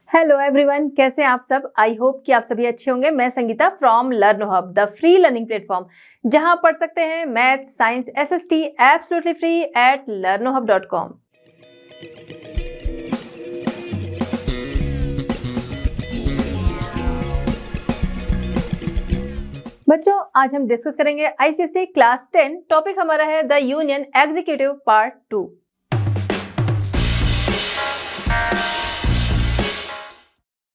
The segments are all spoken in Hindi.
हेलो एवरीवन, कैसे हैं आप सब। आई होप कि आप सभी अच्छे होंगे। मैं Sangeeta from लर्नो hub, the free learning platform, जहां पढ़ सकते हैं math, science, SST absolutely free at learnohub.com। बच्चों, आज हम डिस्कस करेंगे आईसीएसई क्लास 10। टॉपिक हमारा है द यूनियन एग्जीक्यूटिव पार्ट 2।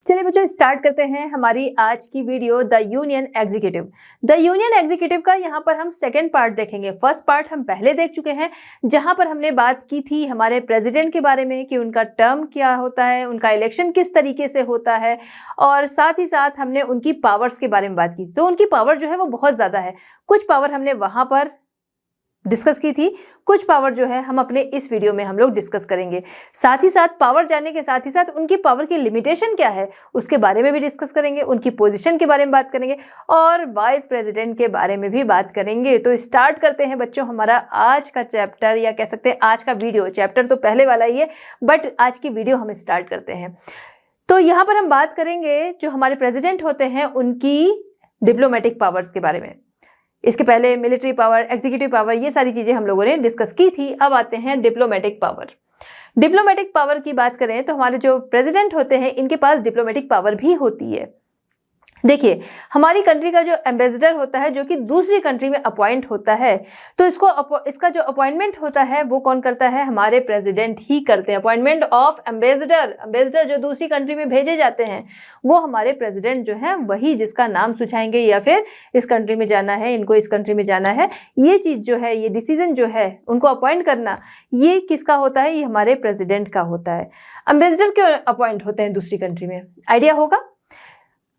चलिए बच्चों, स्टार्ट करते हैं हमारी आज की video the union executive. The union executive का यहाँ पर हम सेकंड पार्ट देखेंगे। फर्स्ट पार्ट हम पहले देख चुके हैं, जहाँ पर हमने बात की थी हमारे प्रेसिडेंट के बारे में कि उनका टर्म क्या होता है, उनका इलेक्शन किस तरीके से होता है, और साथ ही साथ हमने उनकी पावर्स के बारे में बात की। तो उनकी पावर जो है वो बहुत ज़्यादा है। कुछ पावर हमने वहाँ पर डिस्कस की थी, कुछ पावर जो है हम अपने इस वीडियो में हम लोग डिस्कस करेंगे। साथ ही साथ पावर जानने के साथ ही साथ उनकी पावर की लिमिटेशन क्या है उसके बारे में भी डिस्कस करेंगे, उनकी पोजीशन के बारे में बात करेंगे और वाइस प्रेसिडेंट के बारे में भी बात करेंगे। तो स्टार्ट करते हैं बच्चों हमारा आज का चैप्टर, या कह सकते हैं आज का वीडियो। चैप्टर तो पहले वाला ही है, बट आज की वीडियो हम स्टार्ट करते हैं। तो यहाँ पर हम बात करेंगे जो हमारे प्रेसिडेंट होते हैं उनकी डिप्लोमेटिक पावर्स के बारे में। इसके पहले मिलिट्री पावर, एग्जीक्यूटिव पावर, ये सारी चीज़ें हम लोगों ने डिस्कस की थी। अब आते हैं डिप्लोमेटिक पावर। डिप्लोमेटिक पावर की बात करें तो हमारे जो प्रेसिडेंट होते हैं इनके पास डिप्लोमेटिक पावर भी होती है। देखिए, हमारी कंट्री का जो एम्बेसडर होता है जो कि दूसरी कंट्री में अपॉइंट होता है, तो इसका जो अपॉइंटमेंट होता है वो कौन करता है? हमारे प्रेसिडेंट ही करते हैं। अपॉइंटमेंट ऑफ एम्बेसडर जो दूसरी कंट्री में भेजे जाते हैं वो हमारे प्रेसिडेंट जो है वही जिसका नाम सुझाएंगे, या फिर इस कंट्री में जाना है, इनको इस कंट्री में जाना है, ये चीज़ जो है, ये डिसीजन जो है उनको अपॉइंट करना, ये किसका होता है? ये हमारे प्रेसिडेंट का होता है। एम्बेसडर क्यों अपॉइंट होते हैं दूसरी कंट्री में? आइडिया होगा।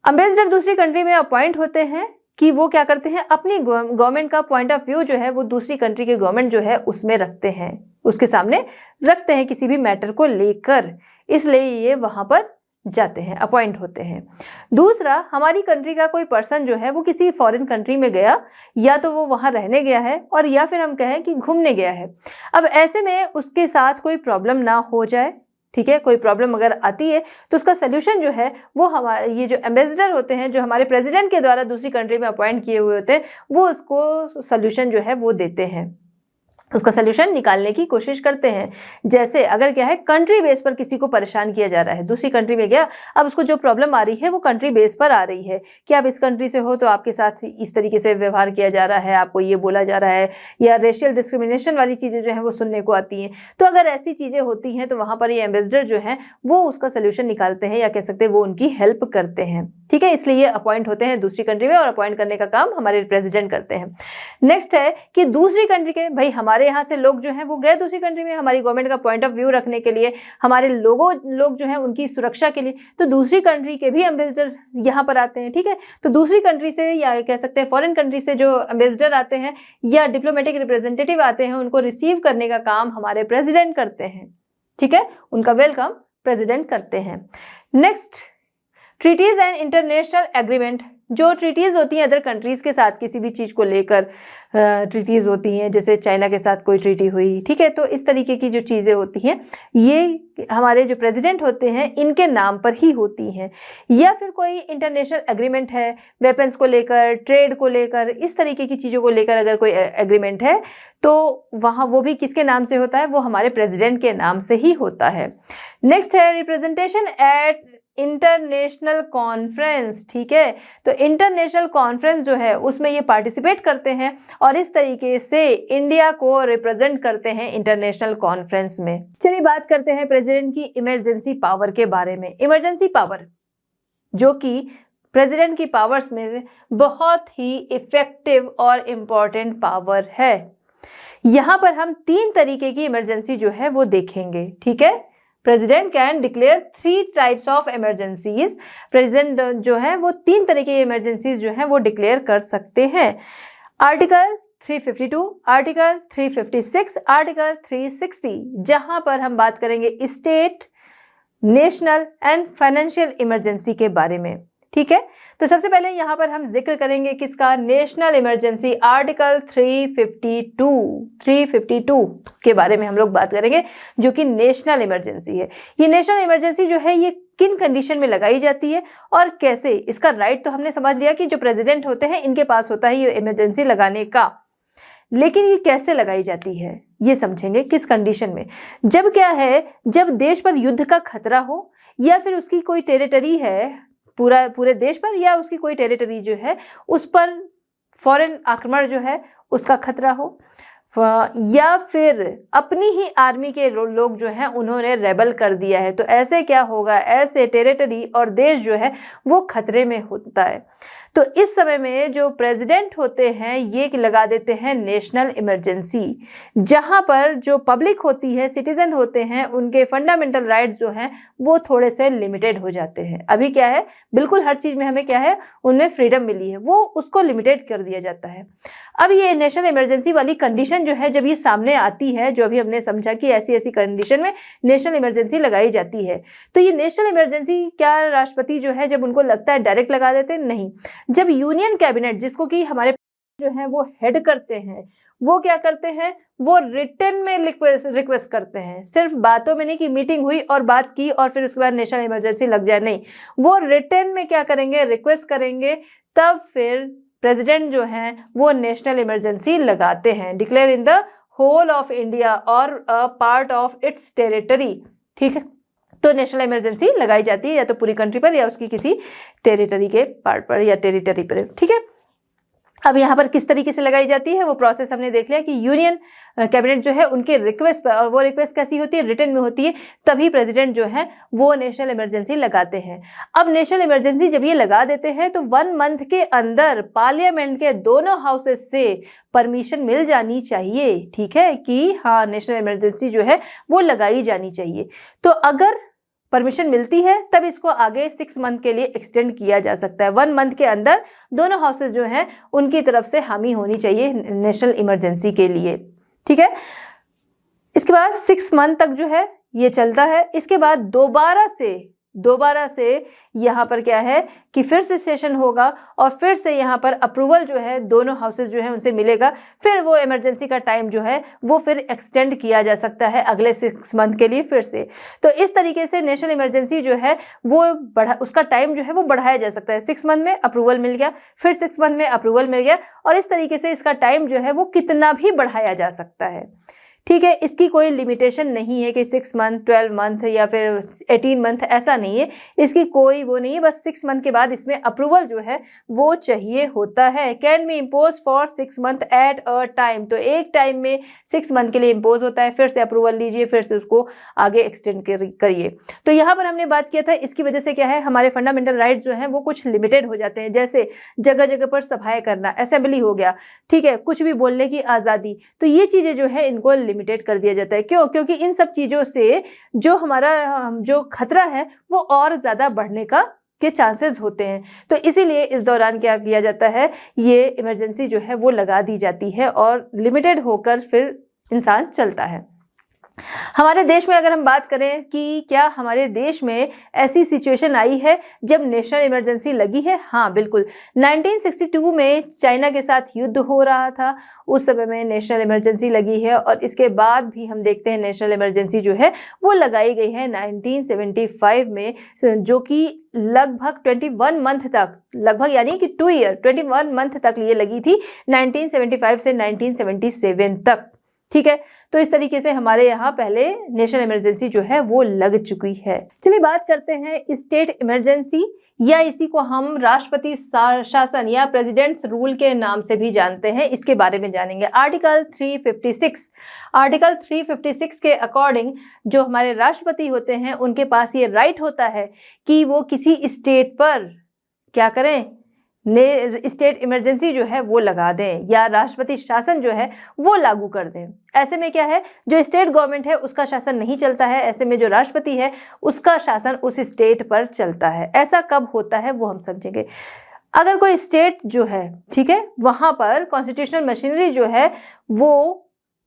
एम्बेसडर दूसरी कंट्री में अपॉइंट होते हैं कि वो क्या करते हैं, अपनी गवर्नमेंट का पॉइंट ऑफ व्यू जो है वो दूसरी कंट्री के गवर्नमेंट जो है उसमें रखते हैं, उसके सामने रखते हैं किसी भी मैटर को लेकर, इसलिए ये वहाँ पर जाते हैं, अपॉइंट होते हैं। दूसरा, हमारी कंट्री का कोई पर्सन जो है वो किसी फॉरेन कंट्री में गया, या तो वो वहाँ रहने गया है और या फिर हम कहें कि घूमने गया है। अब ऐसे में उसके साथ कोई प्रॉब्लम ना हो जाए, ठीक है, कोई प्रॉब्लम अगर आती है तो उसका सोल्यूशन जो है वो हमारे ये जो एम्बेसडर होते हैं जो हमारे प्रेसिडेंट के द्वारा दूसरी कंट्री में अपॉइंट किए हुए होते हैं, वो उसको सोल्यूशन जो है वो देते हैं, उसका सोल्यूशन निकालने की कोशिश करते हैं। जैसे अगर क्या है, कंट्री बेस पर किसी को परेशान किया जा रहा है, दूसरी कंट्री में गया, अब उसको जो प्रॉब्लम आ रही है वो कंट्री बेस पर आ रही है कि आप इस कंट्री से हो तो आपके साथ इस तरीके से व्यवहार किया जा रहा है, आपको ये बोला जा रहा है, या रेशियल डिस्क्रिमिनेशन वाली चीज़ें जो हैं वो सुनने को आती हैं। तो अगर ऐसी चीज़ें होती हैं तो वहाँ पर ये एम्बेसडर जो है वो उसका सोल्यूशन निकालते हैं, या कह सकते हैं वो उनकी हेल्प करते हैं, ठीक है। इसलिए ये अपॉइंट होते हैं दूसरी कंट्री में, और अपॉइंट करने का काम हमारे प्रेसिडेंट करते हैं। नेक्स्ट है कि दूसरी कंट्री के, भाई हमारे यहाँ से लोग जो हैं वो गए दूसरी कंट्री में हमारी गवर्नमेंट का पॉइंट ऑफ व्यू रखने के लिए, हमारे लोग जो हैं उनकी सुरक्षा के लिए, तो दूसरी कंट्री के भी एम्बेसडर यहाँ पर आते हैं, ठीक है। तो दूसरी कंट्री से, या कह सकते हैं फॉरेन कंट्री से जो एम्बेसडर आते हैं या डिप्लोमेटिक रिप्रेजेंटेटिव आते हैं, उनको रिसीव करने का काम हमारे प्रेसिडेंट करते हैं, ठीक है। उनका वेलकम प्रेसिडेंट करते हैं। Next, treaties and international agreement. जो ट्रीटीज़ होती हैं अदर कंट्रीज़ के साथ किसी भी चीज़ को लेकर, ट्रीटीज़ होती हैं, जैसे चाइना के साथ कोई ट्रीटी हुई, ठीक है। तो इस तरीके की जो चीज़ें होती हैं ये हमारे जो प्रेसिडेंट होते हैं इनके नाम पर ही होती हैं। या फिर कोई इंटरनेशनल एग्रीमेंट है वेपन्स को लेकर, ट्रेड को लेकर, इस तरीके की चीज़ों को लेकर अगर कोई एग्रीमेंट है तो वहाँ वो भी किसके नाम से होता है? वो हमारे प्रेसिडेंट के नाम से ही होता है। नेक्स्ट है रिप्रेजेंटेशन एट इंटरनेशनल कॉन्फ्रेंस, ठीक है। तो इंटरनेशनल कॉन्फ्रेंस जो है उसमें ये पार्टिसिपेट करते हैं और इस तरीके से इंडिया को रिप्रेजेंट करते हैं इंटरनेशनल कॉन्फ्रेंस में। चलिए बात करते हैं प्रेसिडेंट की इमरजेंसी पावर के बारे में। इमरजेंसी पावर जो कि प्रेसिडेंट की पावर्स में से बहुत ही इफेक्टिव और इम्पॉर्टेंट पावर है। यहाँ पर हम 3 तरीके की इमरजेंसी जो है वो देखेंगे, ठीक है। President can declare 3 types of emergencies. President जो है वो 3 तरह की इमरजेंसीज जो है वो डिक्लेयर कर सकते हैं। आर्टिकल 352, आर्टिकल 356, आर्टिकल 360, जहां पर हम बात करेंगे state, national and financial emergency के बारे में, ठीक है। तो सबसे पहले यहाँ पर हम जिक्र करेंगे किसका? नेशनल इमरजेंसी, आर्टिकल 352 के बारे में हम लोग बात करेंगे, जो कि नेशनल इमरजेंसी है। ये नेशनल इमरजेंसी जो है ये किन कंडीशन में लगाई जाती है और कैसे। इसका राइट तो हमने समझ लिया कि जो प्रेसिडेंट होते हैं इनके पास होता है ये इमरजेंसी लगाने का, लेकिन ये कैसे लगाई जाती है ये समझेंगे। किस कंडीशन में, जब क्या है, जब देश पर युद्ध का खतरा हो या फिर उसकी कोई टेरिटरी है पूरे देश पर, या उसकी कोई टेरिटरी जो है उस पर फॉरेन आक्रमण जो है उसका खतरा हो, या फिर अपनी ही आर्मी के लोग जो हैं उन्होंने रेबल कर दिया है, तो ऐसे क्या होगा, ऐसे टेरिटरी और देश जो है वो खतरे में होता है। तो इस समय में जो प्रेसिडेंट होते हैं ये लगा देते हैं नेशनल इमरजेंसी, जहां पर जो पब्लिक होती है, सिटीजन होते हैं, उनके फंडामेंटल राइट्स जो हैं वो थोड़े से लिमिटेड हो जाते हैं। अभी क्या है, बिल्कुल हर चीज़ में हमें क्या है, उनमें फ्रीडम मिली है, वो उसको लिमिटेड कर दिया जाता है। अब ये नेशनल इमरजेंसी वाली कंडीशन जो है जब ये सामने आती है, जो अभी हमने समझा कि ऐसी ऐसी कंडीशन में नेशनल इमरजेंसी लगाई जाती है, तो ये नेशनल इमरजेंसी क्या राष्ट्रपति जो है जब उनको लगता है डायरेक्ट लगा देते हैं? नहीं। जब यूनियन कैबिनेट, जिसको कि हमारे जो है वो हेड करते हैं, वो क्या करते हैं, वो रिटन में रिक्वेस्ट करते हैं। सिर्फ बातों में नहीं कि मीटिंग हुई और बात की और फिर उसके बाद नेशनल इमरजेंसी लग जाए, नहीं, वो रिटन में क्या करेंगे, रिक्वेस्ट करेंगे, तब फिर प्रेसिडेंट जो हैं वो नेशनल इमरजेंसी लगाते हैं, declare in the whole of India और a part of its territory. ठीक है, तो नेशनल इमरजेंसी लगाई जाती है या तो पूरी कंट्री पर या उसकी किसी टेरिटरी के पार्ट पर या टेरिटरी पर। ठीक है, अब यहाँ पर किस तरीके से लगाई जाती है वो प्रोसेस हमने देख लिया कि यूनियन कैबिनेट जो है उनके रिक्वेस्ट पर, और वो रिक्वेस्ट कैसी होती है, रिटन में होती है, तभी प्रेसिडेंट जो है वो नेशनल इमरजेंसी लगाते हैं। अब नेशनल इमरजेंसी जब ये लगा देते हैं तो 1 मंथ के अंदर पार्लियामेंट के दोनों हाउसेस से परमिशन मिल जानी चाहिए। ठीक है, कि हाँ नेशनल इमरजेंसी जो है वो लगाई जानी चाहिए। तो अगर परमिशन मिलती है तब इसको आगे 6 मंथ के लिए एक्सटेंड किया जा सकता है। 1 मंथ के अंदर दोनों हाउसेस जो हैं उनकी तरफ से हामी होनी चाहिए नेशनल इमरजेंसी के लिए। ठीक है, इसके बाद 6 मंथ तक जो है ये चलता है। इसके बाद दोबारा से यहाँ पर क्या है कि फिर से सेशन होगा और फिर से यहाँ पर अप्रूवल जो है दोनों हाउसेस जो है उनसे मिलेगा, फिर वो इमरजेंसी का टाइम जो है वो फिर एक्सटेंड किया जा सकता है अगले 6 मंथ के लिए फिर से। तो इस तरीके से नेशनल इमरजेंसी जो है वो उसका टाइम जो है वो बढ़ाया जा सकता है। 6 मंथ में अप्रूवल मिल गया, फिर 6 मंथ में अप्रूवल मिल गया, और इस तरीके से इसका टाइम जो है वो कितना भी बढ़ाया जा सकता है। ठीक है, इसकी कोई लिमिटेशन नहीं है कि 6 मंथ, 12 मंथ या फिर 18 मंथ, ऐसा नहीं है, इसकी कोई वो नहीं है। बस 6 मंथ के बाद इसमें अप्रूवल जो है वो चाहिए होता है। Can be impose for 6 month at a time, तो एक टाइम में 6 मंथ के लिए इम्पोज होता है, फिर से अप्रूवल लीजिए, फिर से उसको आगे एक्सटेंड करिए। तो यहाँ पर हमने बात किया था, इसकी वजह से क्या है, हमारे फंडामेंटल राइट जो हैं वो कुछ लिमिटेड हो जाते हैं, जैसे जगह जगह पर सभाएं करना, असेंबली हो गया, ठीक है, कुछ भी बोलने की आज़ादी, तो ये चीज़ें जो है इनको लिमिटेड कर दिया जाता है। क्यों? क्योंकि इन सब चीज़ों से जो हमारा जो खतरा है वो और ज़्यादा बढ़ने के चांसेस होते हैं। तो इसीलिए इस दौरान क्या किया जाता है, ये इमरजेंसी जो है वो लगा दी जाती है और लिमिटेड होकर फिर इंसान चलता है। हमारे देश में अगर हम बात करें कि क्या हमारे देश में ऐसी सिचुएशन आई है जब नेशनल इमरजेंसी लगी है, हाँ बिल्कुल। 1962 में चाइना के साथ युद्ध हो रहा था, उस समय में नेशनल इमरजेंसी लगी है, और इसके बाद भी हम देखते हैं नेशनल इमरजेंसी जो है वो लगाई गई है 1975 में, जो कि लगभग 21 मंथ तक, लगभग यानी कि 2 ईयर 21 मंथ तक ये लगी थी, 1975 से 1977 तक। ठीक है, तो इस तरीके से हमारे यहाँ पहले नेशनल इमरजेंसी जो है वो लग चुकी है। चलिए बात करते हैं स्टेट इमरजेंसी, या इसी को हम राष्ट्रपति शासन या प्रेसिडेंट्स रूल के नाम से भी जानते हैं, इसके बारे में जानेंगे। आर्टिकल 356 के अकॉर्डिंग जो हमारे राष्ट्रपति होते हैं उनके पास ये राइट होता है कि वो किसी स्टेट पर क्या करें, स्टेट इमरजेंसी जो है वो लगा दें या राष्ट्रपति शासन जो है वो लागू कर दें। ऐसे में क्या है, जो स्टेट गवर्नमेंट है उसका शासन नहीं चलता है, ऐसे में जो राष्ट्रपति है उसका शासन उस स्टेट पर चलता है। ऐसा कब होता है वो हम समझेंगे। अगर कोई स्टेट जो है, ठीक है, वहाँ पर कॉन्स्टिट्यूशनल मशीनरी जो है वो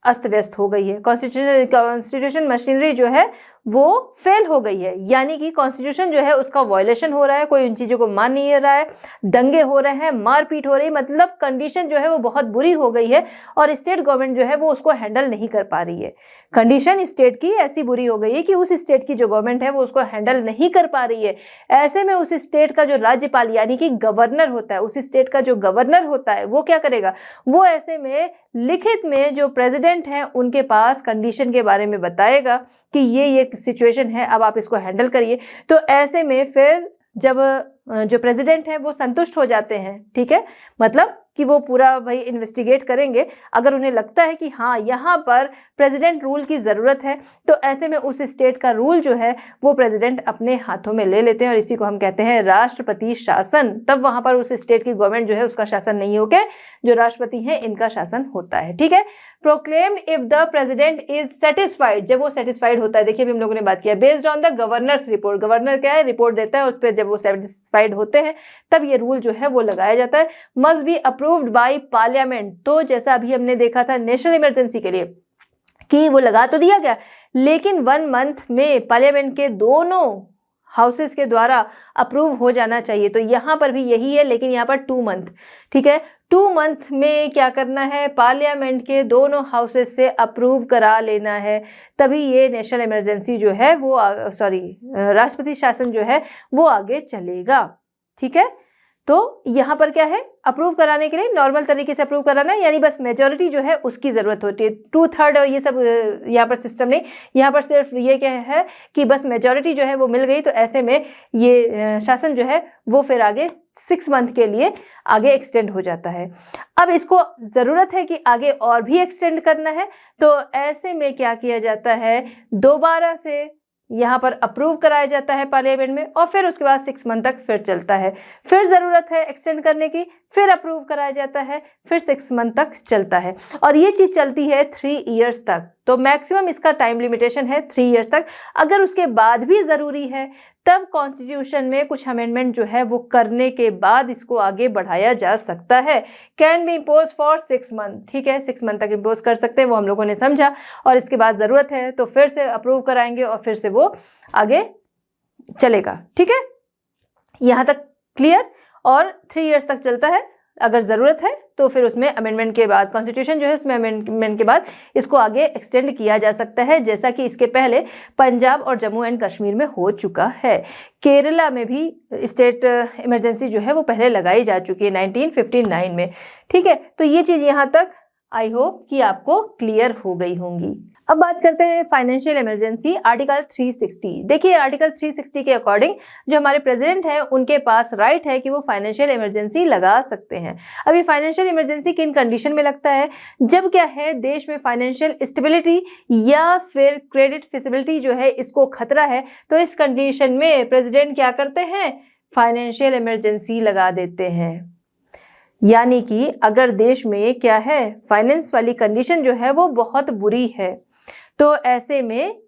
अस्त व्यस्त हो गई है, कॉन्स्टिट्यूशन मशीनरी जो है वो फेल हो गई है, यानी कि कॉन्स्टिट्यूशन जो है उसका वायलेशन हो रहा है, कोई उन चीज़ों को मान नहीं रहा है, दंगे हो रहे हैं, मारपीट हो रही है, मतलब कंडीशन जो है वो बहुत बुरी हो गई है और स्टेट गवर्नमेंट जो है वो उसको हैंडल नहीं कर पा रही है। कंडीशन स्टेट की ऐसी बुरी हो गई है कि उस स्टेट की जो गवर्नमेंट है वो उसको हैंडल नहीं कर पा रही है। ऐसे में उस स्टेट का जो राज्यपाल यानी कि गवर्नर होता है, उस स्टेट का जो गवर्नर होता है वो क्या करेगा, वो ऐसे में लिखित में जो प्रेसिडेंट हैं उनके पास कंडीशन के बारे में बताएगा कि ये सिचुएशन है, अब आप इसको हैंडल करिए। तो ऐसे में फिर जब जो प्रेसिडेंट हैं वो संतुष्ट हो जाते हैं, ठीक है, मतलब कि वो पूरा भाई इन्वेस्टिगेट करेंगे, अगर उन्हें लगता है कि हाँ यहाँ पर प्रेसिडेंट रूल की ज़रूरत है तो ऐसे में उस स्टेट का रूल जो है वो प्रेसिडेंट अपने हाथों में ले लेते हैं और इसी को हम कहते हैं राष्ट्रपति शासन। तब वहाँ पर उस स्टेट की गवर्नमेंट जो है उसका शासन नहीं होकर जो राष्ट्रपति हैं इनका शासन होता है, ठीक है। Proclaimed if the president is satisfied, जब वो सेटिस्फाइड होता है, देखिए अभी हम लोगों ने बात किया based on the governors report, governor क्या है रिपोर्ट देता है, उस पर जब वो सेटिस्फाइड होते हैं तब ये रूल जो है वो लगाया जाता है। Must be approved by parliament, तो जैसा अभी हमने देखा था नेशनल इमरजेंसी के लिए कि वो लगा तो दिया गया लेकिन 1 मंथ में पार्लियामेंट के दोनों हाउसेस के द्वारा अप्रूव हो जाना चाहिए। तो यहाँ पर भी यही है लेकिन यहाँ पर 2 मंथ, ठीक है, 2 मंथ में क्या करना है, पार्लियामेंट के दोनों हाउसेस से अप्रूव करा लेना है, तभी ये नेशनल इमरजेंसी जो है वो राष्ट्रपति शासन जो है वो आगे चलेगा, ठीक है। तो यहाँ पर क्या है, अप्रूव कराने के लिए नॉर्मल तरीके से अप्रूव कराना है, यानी बस मेजॉरिटी जो है उसकी ज़रूरत होती है, 2/3 ये सब यहाँ पर सिस्टम नहीं, यहाँ पर सिर्फ ये क्या है कि बस मेजॉरिटी जो है वो मिल गई। तो ऐसे में ये शासन जो है वो फिर आगे 6 मंथ के लिए आगे एक्सटेंड हो जाता है। अब इसको ज़रूरत है कि आगे और भी एक्सटेंड करना है, तो ऐसे में क्या किया जाता है, दोबारा से यहाँ पर अप्रूव कराया जाता है पार्लियामेंट में और फिर उसके बाद 6 मंथ तक फिर चलता है, फिर ज़रूरत है एक्सटेंड करने की, फिर अप्रूव कराया जाता है, फिर 6 मंथ तक चलता है और ये चीज़ चलती है 3 इयर्स तक। तो मैक्सिमम इसका टाइम लिमिटेशन है 3 इयर्स तक। अगर उसके बाद भी ज़रूरी है तब कॉन्स्टिट्यूशन में कुछ अमेंडमेंट जो है वो करने के बाद इसको आगे बढ़ाया जा सकता है। Can be impose for 6 month, ठीक है, 6 मंथ तक इम्पोज कर सकते हैं, वो हम लोगों ने समझा। और इसके बाद ज़रूरत है तो फिर से अप्रूव कराएंगे और फिर से वो आगे चलेगा, ठीक है, यहाँ तक क्लियर। और 3 इयर्स तक चलता है, अगर ज़रूरत है तो फिर उसमें अमेंडमेंट के बाद कॉन्स्टिट्यूशन जो है उसमें अमेंडमेंट के बाद इसको आगे एक्सटेंड किया जा सकता है, जैसा कि इसके पहले पंजाब और जम्मू एंड कश्मीर में हो चुका है। केरला में भी स्टेट इमरजेंसी जो है वो पहले लगाई जा चुकी है 1959 में, ठीक है। तो ये चीज़ यहाँ तक आई होप कि आपको क्लियर हो गई होंगी। अब बात करते हैं फाइनेंशियल इमरजेंसी, आर्टिकल 360। देखिए आर्टिकल 360 के अकॉर्डिंग जो हमारे प्रेसिडेंट हैं उनके पास राइट है कि वो फाइनेंशियल इमरजेंसी लगा सकते हैं। अभी फाइनेंशियल इमरजेंसी किन कंडीशन में लगता है, जब क्या है देश में फाइनेंशियल स्टेबिलिटी या फिर क्रेडिट फिजिबिलिटी जो है इसको खतरा है, तो इस कंडीशन में प्रेसिडेंट क्या करते हैं, फाइनेंशियल इमरजेंसी लगा देते हैं। यानी कि अगर देश में क्या है फाइनेंस वाली कंडीशन जो है वो बहुत बुरी है, तो ऐसे में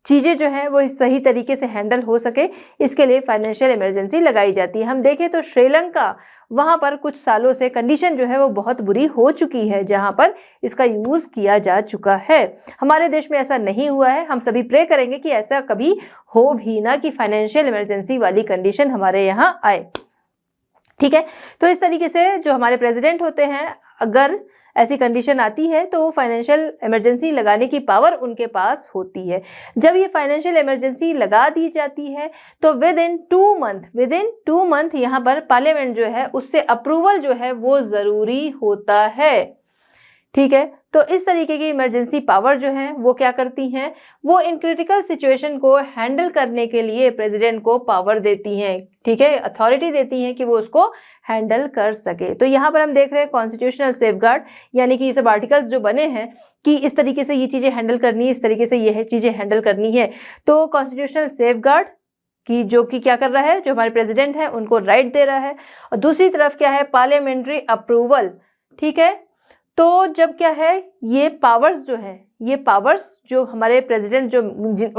चीज़ें जो है वो सही तरीके से हैंडल हो सके इसके लिए फाइनेंशियल इमरजेंसी लगाई जाती है। हम देखें तो श्रीलंका, वहाँ पर कुछ सालों से कंडीशन जो है वो बहुत बुरी हो चुकी है जहाँ पर इसका यूज़ किया जा चुका है। हमारे देश में ऐसा नहीं हुआ है, हम सभी प्रे करेंगे कि ऐसा कभी हो भी ना कि फाइनेंशियल इमरजेंसी वाली कंडीशन हमारे यहाँ आए, ठीक है। तो इस तरीके से जो हमारे प्रेसिडेंट होते हैं, अगर ऐसी कंडीशन आती है तो वो फाइनेंशियल इमरजेंसी लगाने की पावर उनके पास होती है। जब ये फाइनेंशियल इमरजेंसी लगा दी जाती है तो विद इन 2 मंथ यहाँ पर पार्लियामेंट जो है उससे अप्रूवल जो है वो ज़रूरी होता है, ठीक है। तो इस तरीके की इमरजेंसी पावर जो है वो क्या करती हैं, वो इन क्रिटिकल सिचुएशन को हैंडल करने के लिए प्रेसिडेंट को पावर देती हैं, ठीक है, अथॉरिटी देती हैं कि वो उसको हैंडल कर सके। तो यहाँ पर हम देख रहे हैं कॉन्स्टिट्यूशनल सेफगार्ड, यानी कि ये सब आर्टिकल्स जो बने हैं कि इस तरीके से ये चीज़ें हैंडल करनी है, इस तरीके से ये चीज़ें हैंडल करनी है। तो कॉन्स्टिट्यूशनल सेफगार्ड कि जो कि क्या कर रहा है, जो हमारे प्रेसिडेंट हैं उनको राइट दे रहा है, और दूसरी तरफ क्या है पार्लियामेंट्री अप्रूवल, ठीक है। तो जब क्या है ये पावर्स जो है ये पावर्स जो हमारे प्रेसिडेंट जो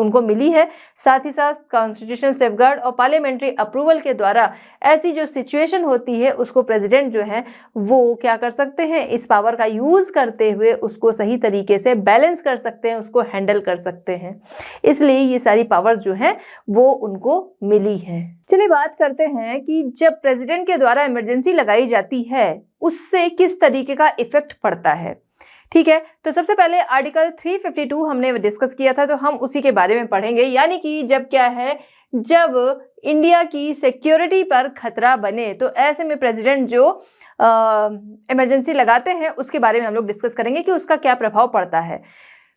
उनको मिली है, साथ ही साथ कॉन्स्टिट्यूशनल सेफगार्ड और पार्लियामेंट्री अप्रूवल के द्वारा ऐसी जो सिचुएशन होती है उसको प्रेसिडेंट जो है वो क्या कर सकते हैं, इस पावर का यूज करते हुए उसको सही तरीके से बैलेंस कर सकते हैं, उसको हैंडल कर सकते हैं। इसलिए ये सारी पावर्स जो है वो उनको मिली है। चलिए बात करते हैं कि जब प्रेसिडेंट के द्वारा इमरजेंसी लगाई जाती है उससे किस तरीके का इफेक्ट पड़ता है। ठीक है, तो सबसे पहले आर्टिकल 352 हमने डिस्कस किया था, तो हम उसी के बारे में पढ़ेंगे। यानी कि जब क्या है, जब इंडिया की सिक्योरिटी पर खतरा बने तो ऐसे में प्रेसिडेंट जो इमरजेंसी लगाते हैं उसके बारे में हम लोग डिस्कस करेंगे कि उसका क्या प्रभाव पड़ता है।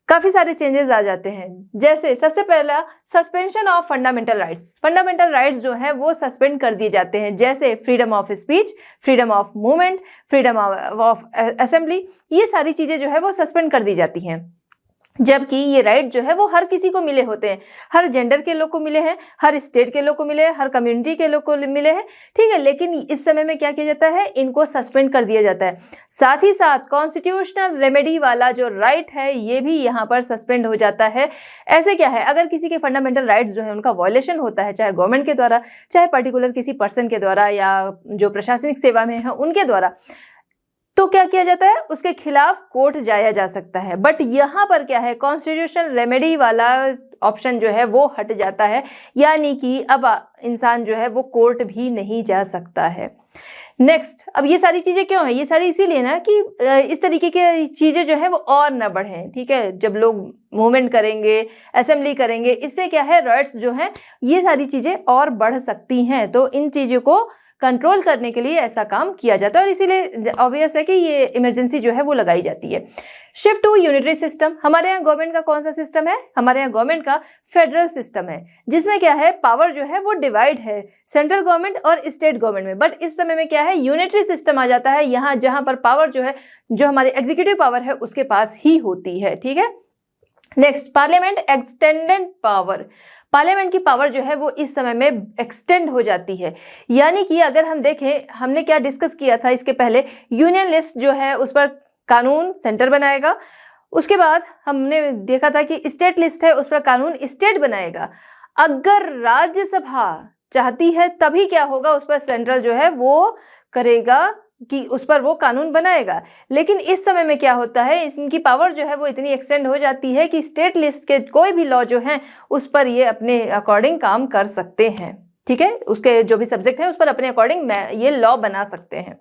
काफी सारे चेंजेस आ जाते हैं, जैसे सबसे पहला suspension of fundamental rights. Fundamental rights जो है वो सस्पेंड कर दिए जाते हैं, जैसे freedom of speech, freedom of movement, freedom of assembly, ये सारी चीजें जो है वो सस्पेंड कर दी जाती हैं। जबकि ये राइट जो है वो हर किसी को मिले होते हैं, हर जेंडर के लोग को मिले हैं, हर स्टेट के लोग को मिले हैं, हर कम्युनिटी के लोग को मिले हैं। ठीक है, लेकिन इस समय में क्या किया जाता है, इनको सस्पेंड कर दिया जाता है। साथ ही साथ कॉन्स्टिट्यूशनल रेमेडी वाला जो राइट है ये भी यहाँ पर सस्पेंड हो जाता है। ऐसे क्या है, अगर किसी के फंडामेंटल राइट्स जो है उनका वायलेशन होता है, चाहे गवर्नमेंट के द्वारा, चाहे पर्टिकुलर किसी पर्सन के द्वारा या जो प्रशासनिक सेवा में है उनके द्वारा, तो क्या किया जाता है, उसके खिलाफ कोर्ट जाया जा सकता है। बट यहाँ पर क्या है, कॉन्स्टिट्यूशनल रेमेडी वाला ऑप्शन जो है वो हट जाता है, यानी कि अब इंसान जो है वो कोर्ट भी नहीं जा सकता है। नेक्स्ट, अब ये सारी चीजें क्यों है, ये सारी इसीलिए ना कि इस तरीके की चीजें जो है वो और ना बढ़ें। ठीक है, जब लोग मूवमेंट करेंगे, असेंबली करेंगे, इससे क्या है, राइट्स जो हैं ये सारी चीजें और बढ़ सकती हैं। तो इन चीजों को कंट्रोल करने के लिए ऐसा काम किया जाता है और इसीलिए ऑब्वियस है कि ये इमरजेंसी जो है वो लगाई जाती है। Shift to unitary system. हमारे यहाँ गवर्नमेंट का कौन सा सिस्टम है, हमारे यहाँ गवर्नमेंट का फेडरल सिस्टम है, जिसमें क्या है, पावर जो है वो डिवाइड है सेंट्रल गवर्नमेंट और स्टेट गवर्नमेंट में। बट इस समय में क्या है, यूनिटरी सिस्टम आ जाता है यहाँ, जहां पर पावर जो है, जो हमारी एग्जीक्यूटिव पावर है उसके पास ही होती है। ठीक है, next, parliament extended power. Parliament की पावर जो है वो इस समय में एक्सटेंड हो जाती है। यानी कि अगर हम देखें, हमने क्या डिस्कस किया था इसके पहले, यूनियन लिस्ट जो है उस पर कानून सेंटर बनाएगा। उसके बाद हमने देखा था कि स्टेट लिस्ट है उस पर कानून स्टेट बनाएगा। अगर राज्यसभा चाहती है तभी क्या होगा, उस पर सेंट्रल जो है वो करेगा कि उस पर वो कानून बनाएगा। लेकिन इस समय में क्या होता है, इनकी पावर जो है वो इतनी एक्सटेंड हो जाती है कि स्टेट लिस्ट के कोई भी लॉ जो है उस पर ये अपने अकॉर्डिंग काम कर सकते हैं। ठीक है, उसके जो भी सब्जेक्ट है उस पर अपने अकॉर्डिंग ये लॉ बना सकते हैं।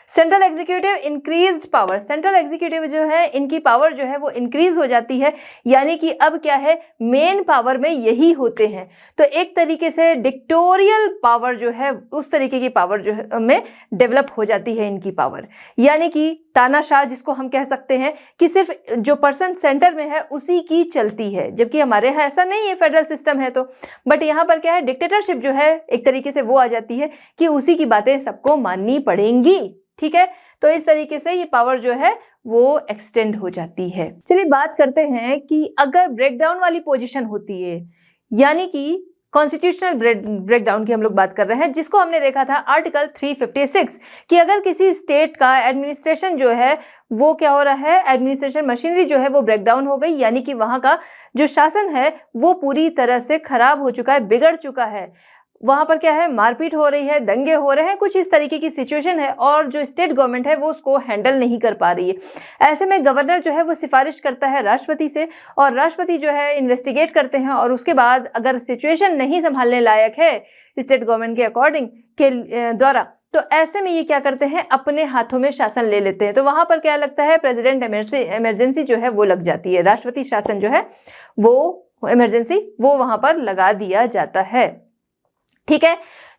Central executive increased power. Central executive जो है इनकी पावर जो है वो इंक्रीज हो जाती है, यानी कि अब क्या है, मेन पावर में यही होते हैं। तो एक तरीके से डिक्टोरियल पावर जो है उस तरीके की पावर जो है में डेवलप हो जाती है इनकी पावर। यानी कि तानाशाह जिसको हम कह सकते हैं कि सिर्फ जो पर्सन सेंटर में है उसी की चलती है, जबकि हमारे यहाँ ऐसा नहीं है, फेडरल सिस्टम है तो। बट यहाँ पर क्या है, डिक्टेटरशिप जो है एक तरीके से वो आ जाती है कि उसी की बातें सबको माननी पड़ेंगी। ठीक है, तो इस तरीके से ये पावर जो है वो एक्सटेंड हो जाती है। चलिए बात करते हैं कि अगर ब्रेकडाउन वाली पोजीशन होती है, यानी कि कॉन्स्टिट्यूशनल ब्रेकडाउन की हम लोग बात कर रहे हैं, जिसको हमने देखा था आर्टिकल 356 कि अगर किसी स्टेट का एडमिनिस्ट्रेशन जो है वो क्या हो रहा है, एडमिनिस्ट्रेशन मशीनरी जो है वो ब्रेकडाउन हो गई, यानी कि वहाँ का जो शासन है वो पूरी तरह से खराब हो चुका है, बिगड़ चुका है। वहां पर क्या है, मारपीट हो रही है, दंगे हो रहे हैं, कुछ इस तरीके की सिचुएशन है और जो स्टेट गवर्नमेंट है वो उसको हैंडल नहीं कर पा रही है। ऐसे में गवर्नर जो है वो सिफारिश करता है राष्ट्रपति से और राष्ट्रपति जो है इन्वेस्टिगेट करते हैं और उसके बाद अगर सिचुएशन नहीं संभालने लायक है स्टेट गवर्नमेंट के अकॉर्डिंग के द्वारा, तो ऐसे में ये क्या करते हैं, अपने हाथों में शासन ले लेते हैं। तो वहां पर क्या लगता है, प्रेसिडेंट इमरजेंसी जो है वो लग जाती है, राष्ट्रपति शासन जो है वो इमरजेंसी वो वहां पर लगा दिया जाता है। ठीक है,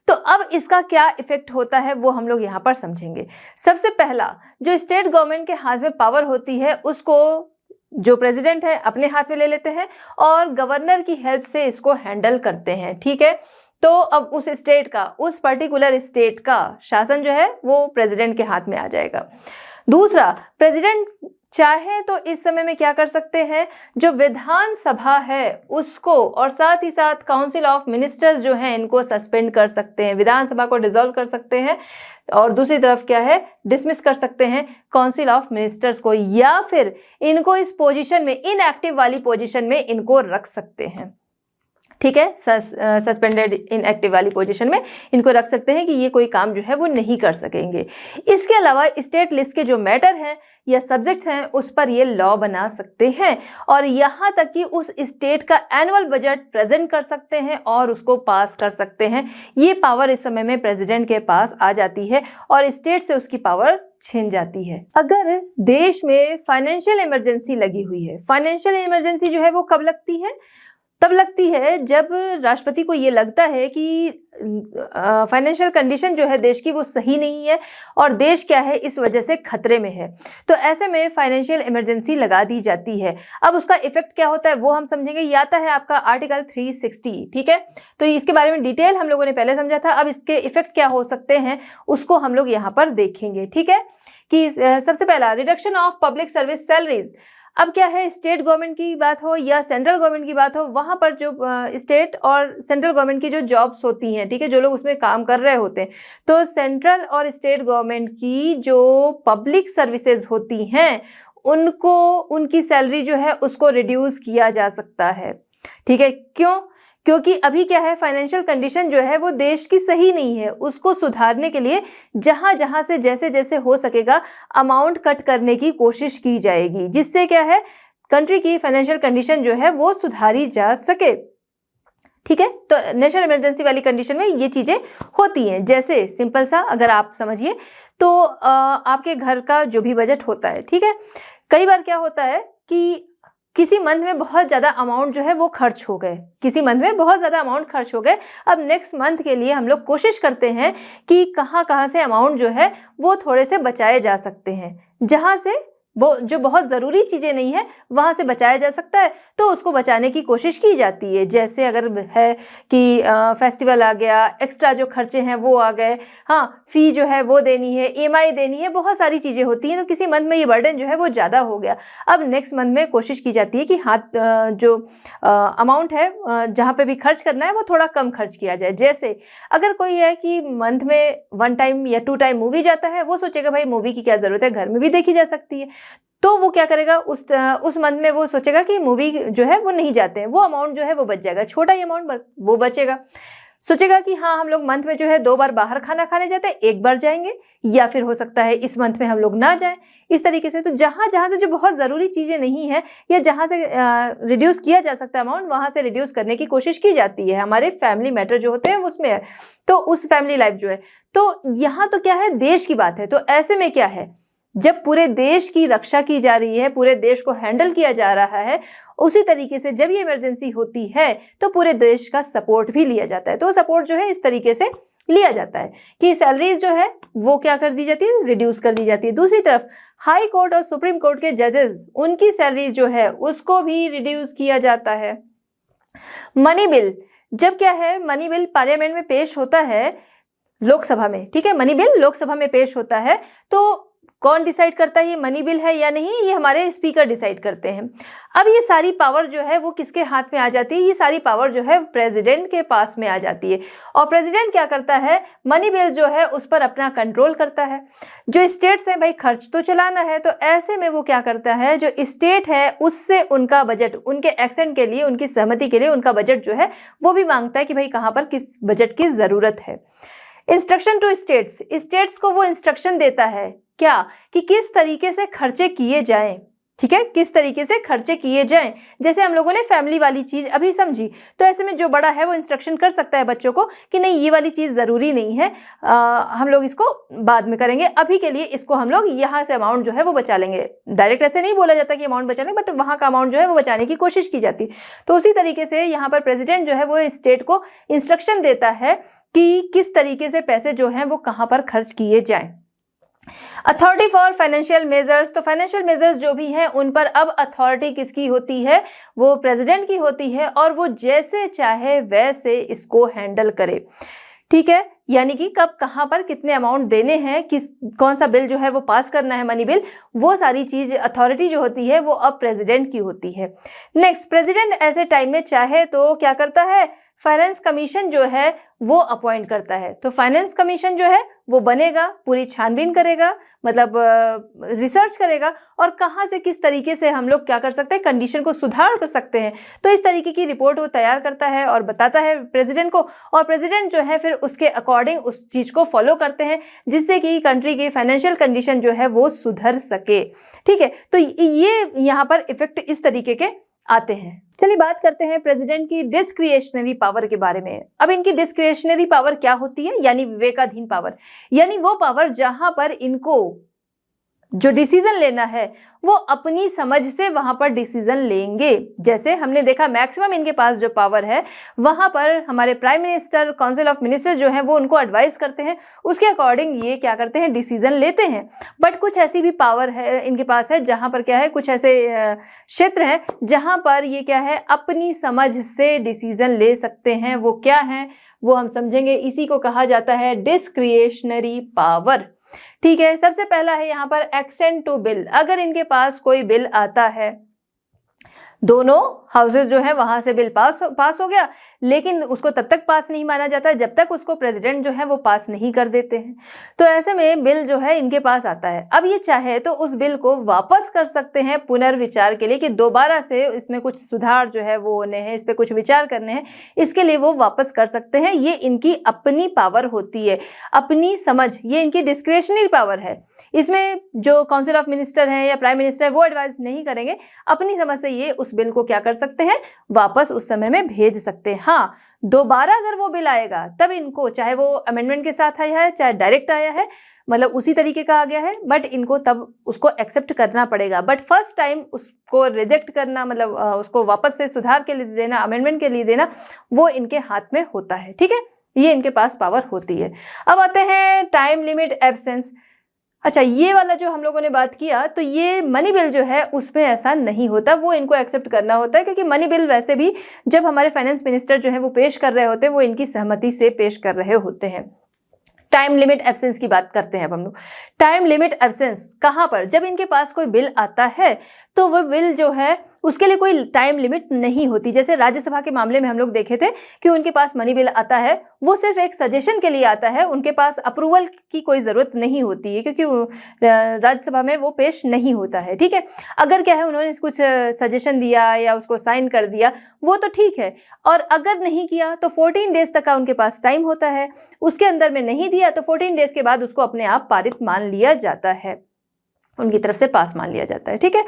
तो अब इसका क्या इफेक्ट होता है वो हम लोग यहाँ पर समझेंगे। सबसे पहला, जो स्टेट गवर्नमेंट के हाथ में पावर होती है उसको जो प्रेसिडेंट है अपने हाथ में ले लेते हैं और गवर्नर की हेल्प से इसको हैंडल करते हैं। ठीक है, तो अब उस स्टेट का, उस पर्टिकुलर स्टेट का शासन जो है वो प्रेसिडेंट के हाथ में आ जाएगा। दूसरा, प्रेसिडेंट चाहे तो इस समय में क्या कर सकते हैं, जो विधानसभा है उसको और साथ ही साथ काउंसिल ऑफ मिनिस्टर्स जो हैं इनको सस्पेंड कर सकते हैं, विधानसभा को डिसॉल्व कर सकते हैं, और दूसरी तरफ क्या है, डिसमिस कर सकते हैं काउंसिल ऑफ मिनिस्टर्स को, या फिर इनको इस पोजीशन में, इनएक्टिव वाली पोजीशन में इनको रख सकते हैं। ठीक है, सस्पेंडेड इनएक्टिव वाली पोजीशन में इनको रख सकते हैं कि ये कोई काम जो है वो नहीं कर सकेंगे। इसके अलावा स्टेट लिस्ट के जो मैटर हैं या सब्जेक्ट्स हैं उस पर ये लॉ बना सकते हैं, और यहाँ तक कि उस स्टेट का एनुअल बजट प्रेजेंट कर सकते हैं और उसको पास कर सकते हैं। ये पावर इस समय में प्रेसिडेंट के पास आ जाती है और स्टेट से उसकी पावर छिन जाती है। अगर देश में फाइनेंशियल इमरजेंसी लगी हुई है, फाइनेंशियल इमरजेंसी जो है वो कब लगती है, तब लगती है जब राष्ट्रपति को ये लगता है कि फाइनेंशियल कंडीशन जो है देश की वो सही नहीं है और देश क्या है इस वजह से खतरे में है, तो ऐसे में फाइनेंशियल इमरजेंसी लगा दी जाती है। अब उसका इफेक्ट क्या होता है वो हम समझेंगे। ये आता है आपका आर्टिकल 360, ठीक है, तो इसके बारे में डिटेल हम लोगों ने पहले समझा था। अब इसके इफेक्ट क्या हो सकते हैं उसको हम लोग यहाँ पर देखेंगे। ठीक है, कि सबसे पहला reduction of public service salaries. अब क्या है, स्टेट गवर्नमेंट की बात हो या सेंट्रल गवर्नमेंट की बात हो, वहाँ पर जो स्टेट और सेंट्रल गवर्नमेंट की जो जॉब्स होती हैं, ठीक है, जो लोग उसमें काम कर रहे होते हैं, तो सेंट्रल और स्टेट गवर्नमेंट की जो पब्लिक सर्विसेज होती हैं उनको, उनकी सैलरी जो है उसको रिड्यूस किया जा सकता है। ठीक है, क्यों? क्योंकि अभी क्या है, फाइनेंशियल कंडीशन जो है वो देश की सही नहीं है, उसको सुधारने के लिए जहां जहां से जैसे जैसे हो सकेगा अमाउंट कट करने की कोशिश की जाएगी, जिससे क्या है कंट्री की फाइनेंशियल कंडीशन जो है वो सुधारी जा सके। ठीक है, तो नेशनल इमरजेंसी वाली कंडीशन में ये चीजें होती हैं। जैसे सिंपल सा अगर आप समझिए तो आपके घर का जो भी बजट होता है, ठीक है, कई बार क्या होता है कि किसी मंथ में बहुत ज़्यादा अमाउंट जो है वो खर्च हो गए, किसी मंथ में बहुत ज़्यादा अमाउंट खर्च हो गए। अब नेक्स्ट मंथ के लिए हम लोग कोशिश करते हैं कि कहाँ कहाँ से अमाउंट जो है वो थोड़े से बचाए जा सकते हैं, जहाँ से वो जो बहुत ज़रूरी चीज़ें नहीं है वहाँ से बचाया जा सकता है, तो उसको बचाने की कोशिश की जाती है। जैसे अगर है कि फेस्टिवल आ गया, एक्स्ट्रा जो खर्चे हैं वो आ गए, हाँ फ़ी जो है वो देनी है, EMI देनी है, बहुत सारी चीज़ें होती हैं, तो किसी मंथ में ये बर्डन जो है वो ज़्यादा हो गया। अब नेक्स्ट मंथ में कोशिश की जाती है कि हाँ जो अमाउंट है जहाँ पे भी खर्च करना है वो थोड़ा कम खर्च किया जाए। जैसे अगर कोई है कि मंथ में 1 टाइम या 2 टाइम मूवी जाता है, वो सोचेगा भाई मूवी की क्या ज़रूरत है, घर में भी देखी जा सकती है, तो वो क्या करेगा, उस मंथ में वो सोचेगा कि मूवी जो है वो नहीं जाते हैं, वो अमाउंट जो है वो बच जाएगा, छोटा ही अमाउंट वो बचेगा। सोचेगा कि हाँ हम लोग मंथ में जो है 2 बार बाहर खाना खाने जाते हैं, 1 बार जाएंगे, या फिर हो सकता है इस मंथ में हम लोग ना जाएं। इस तरीके से तो जहाँ जहाँ से जो बहुत ज़रूरी चीज़ें नहीं है या जहाँ से रिड्यूस किया जा सकता है अमाउंट, वहाँ से रिड्यूस करने की कोशिश की जाती है। हमारे फैमिली मैटर जो होते हैं उसमें है, तो उस फैमिली लाइफ जो है, तो यहाँ तो क्या है देश की बात है। तो ऐसे में क्या है, जब पूरे देश की रक्षा की जा रही है, पूरे देश को हैंडल किया जा रहा है, उसी तरीके से जब ये इमरजेंसी होती है तो पूरे देश का सपोर्ट भी लिया जाता है। तो सपोर्ट जो है इस तरीके से लिया जाता है कि सैलरीज जो है वो क्या कर दी जाती है, रिड्यूस कर दी जाती है। दूसरी तरफ हाई कोर्ट और सुप्रीम कोर्ट के जजेस, उनकी सैलरीज जो है उसको भी रिड्यूस किया जाता है। मनी बिल, जब क्या है मनी बिल पार्लियामेंट में पेश होता है, लोकसभा में, ठीक है, मनी बिल लोकसभा में पेश होता है, तो कौन डिसाइड करता है ये मनी बिल है या नहीं, ये हमारे स्पीकर डिसाइड करते हैं। अब ये सारी पावर जो है वो किसके हाथ में आ जाती है, ये सारी पावर जो है प्रेसिडेंट के पास में आ जाती है, और प्रेसिडेंट क्या करता है, मनी बिल जो है उस पर अपना कंट्रोल करता है। जो स्टेट्स हैं भाई खर्च तो चलाना है, तो ऐसे में वो क्या करता है, जो स्टेट है उससे उनका बजट, उनके एक्शन के लिए, उनकी सहमति के लिए उनका बजट जो है वो भी मांगता है कि भाई कहाँ पर किस बजट की ज़रूरत है। इंस्ट्रक्शन टू स्टेट्स, स्टेट्स को वो इंस्ट्रक्शन देता है क्या, कि किस तरीके से खर्चे किए जाएं, ठीक है, किस तरीके से खर्चे किए जाएं। जैसे हम लोगों ने फैमिली वाली चीज़ अभी समझी, तो ऐसे में जो बड़ा है वो इंस्ट्रक्शन कर सकता है बच्चों को कि नहीं ये वाली चीज़ ज़रूरी नहीं है, हम लोग इसको बाद में करेंगे, अभी के लिए इसको हम लोग यहाँ से अमाउंट जो है वो बचा लेंगे। डायरेक्ट ऐसे नहीं बोला जाता कि अमाउंट बचा लेंगे, बट वहाँ का अमाउंट जो है वो बचाने की कोशिश की जाती है। तो उसी तरीके से यहाँ पर प्रेसिडेंट जो है वो स्टेट को इंस्ट्रक्शन देता है कि किस तरीके से पैसे जो हैं वो कहाँ पर खर्च किए जाएँ। अथॉरिटी फॉर फाइनेंशियल मेजर्स, तो फाइनेंशियल मेजर्स जो भी हैं उन पर अब अथॉरिटी किसकी होती है, वो प्रेसिडेंट की होती है, और वो जैसे चाहे वैसे इसको हैंडल करे। ठीक है, यानी कि कब कहाँ पर कितने अमाउंट देने हैं, किस कौन सा बिल जो है वो पास करना है, मनी बिल, वो सारी चीज अथॉरिटी जो होती है वो अब प्रेसिडेंट की होती है। नेक्स्ट, प्रेसिडेंट ऐसे टाइम में चाहे तो क्या करता है, फाइनेंस कमीशन जो है वो अपॉइंट करता है। तो फाइनेंस कमीशन जो है वो बनेगा, पूरी छानबीन करेगा, मतलब रिसर्च करेगा और कहाँ से किस तरीके से हम लोग क्या कर सकते हैं, कंडीशन को सुधार कर सकते हैं। तो इस तरीके की रिपोर्ट वो तैयार करता है और बताता है प्रेसिडेंट को, और प्रेसिडेंट जो है फिर उसके अकॉर्डिंग उस चीज को फॉलो करते हैं, जिससे कि कंट्री की फाइनेंशियल कंडीशन जो है वो सुधर सके। ठीक है, तो ये यहाँ पर इफेक्ट इस तरीके के आते हैं। चलिए बात करते हैं प्रेसिडेंट की डिस्क्रिएशनरी पावर के बारे में। अब इनकी डिस्क्रिएशनरी पावर क्या होती है, यानी विवेकाधीन पावर, यानी वो पावर जहां पर इनको जो डिसीजन लेना है वो अपनी समझ से वहां पर डिसीजन लेंगे। जैसे हमने देखा मैक्सिमम इनके पास जो पावर है वहां पर हमारे prime minister, council of minister जो है वो उनको एडवाइस करते हैं, उसके अकॉर्डिंग ये क्या करते हैं, डिसीजन लेते हैं। बट कुछ ऐसी भी पावर है इनके पास है जहां पर क्या है, कुछ ऐसे क्षेत्र हैं जहां पर ये क्या है, अपनी समझ से डिसीजन ले सकते हैं। वो क्या है वो हम समझेंगे, इसी को कहा जाता है डिस्क्रिएशनरी पावर। ठीक है, सबसे पहला है यहाँ पर एक्सेंट टू बिल। अगर इनके पास कोई बिल आता है, दोनों हाउसेस जो है वहां से बिल पास हो गया, लेकिन उसको तब तक पास नहीं माना जाता जब तक उसको प्रेसिडेंट जो है वो पास नहीं कर देते हैं। तो ऐसे में बिल जो है इनके पास आता है, अब ये चाहे तो उस बिल को वापस कर सकते हैं पुनर्विचार के लिए, कि दोबारा से इसमें कुछ सुधार जो है वो होने हैं, इस पे कुछ विचार करने हैं, इसके लिए वो वापस कर सकते हैं। ये इनकी अपनी पावर होती है, अपनी समझ, ये इनकी डिस्क्रिशनरी पावर है। इसमें जो काउंसिल ऑफ मिनिस्टर है या प्राइम मिनिस्टर है वो एडवाइस नहीं करेंगे, अपनी समझ से ये उस बिल को क्या कर सकते हैं, वापस उस समय में भेज सकते हैं। हाँ, दोबारा अगर वो बिल आएगा तब इनको, चाहे वो अमेंडमेंट के साथ आया है चाहे डायरेक्ट आया है, मतलब उसी तरीके का आ गया है, बट इनको तब उसको एक्सेप्ट करना पड़ेगा। बट फर्स्ट टाइम उसको रिजेक्ट करना, मतलब उसको वापस से सुधार के लिए देना, अमेंडमेंट के लिए देना, वो इनके हाथ में होता है। ठीक है, ये इनके पास पावर होती है। अब आते हैं टाइम लिमिट एब्सेंस। अच्छा, ये वाला जो हम लोगों ने बात किया, तो ये मनी बिल जो है उसमें ऐसा नहीं होता, वो इनको एक्सेप्ट करना होता है, क्योंकि मनी बिल वैसे भी जब हमारे फाइनेंस मिनिस्टर जो है वो पेश कर रहे होते हैं, वो इनकी सहमति से पेश कर रहे होते हैं। टाइम लिमिट एब्सेंस की बात करते हैं अब हम लोग। टाइम लिमिट एब्सेंस कहाँ पर, जब इनके पास कोई बिल आता है तो वह बिल जो है उसके लिए कोई टाइम लिमिट नहीं होती। जैसे राज्यसभा के मामले में हम लोग देखे थे कि उनके पास मनी बिल आता है, वो सिर्फ एक सजेशन के लिए आता है, उनके पास अप्रूवल की कोई ज़रूरत नहीं होती है, क्योंकि राज्यसभा में वो पेश नहीं होता है। ठीक है, अगर क्या है उन्होंने कुछ सजेशन दिया या उसको साइन कर दिया वो तो ठीक है, और अगर नहीं किया तो 14 डेज तक का उनके पास टाइम होता है, उसके अंदर में नहीं दिया तो 14 डेज के बाद उसको अपने आप पारित मान लिया जाता है, उनकी तरफ से पास मान लिया जाता है। ठीक है,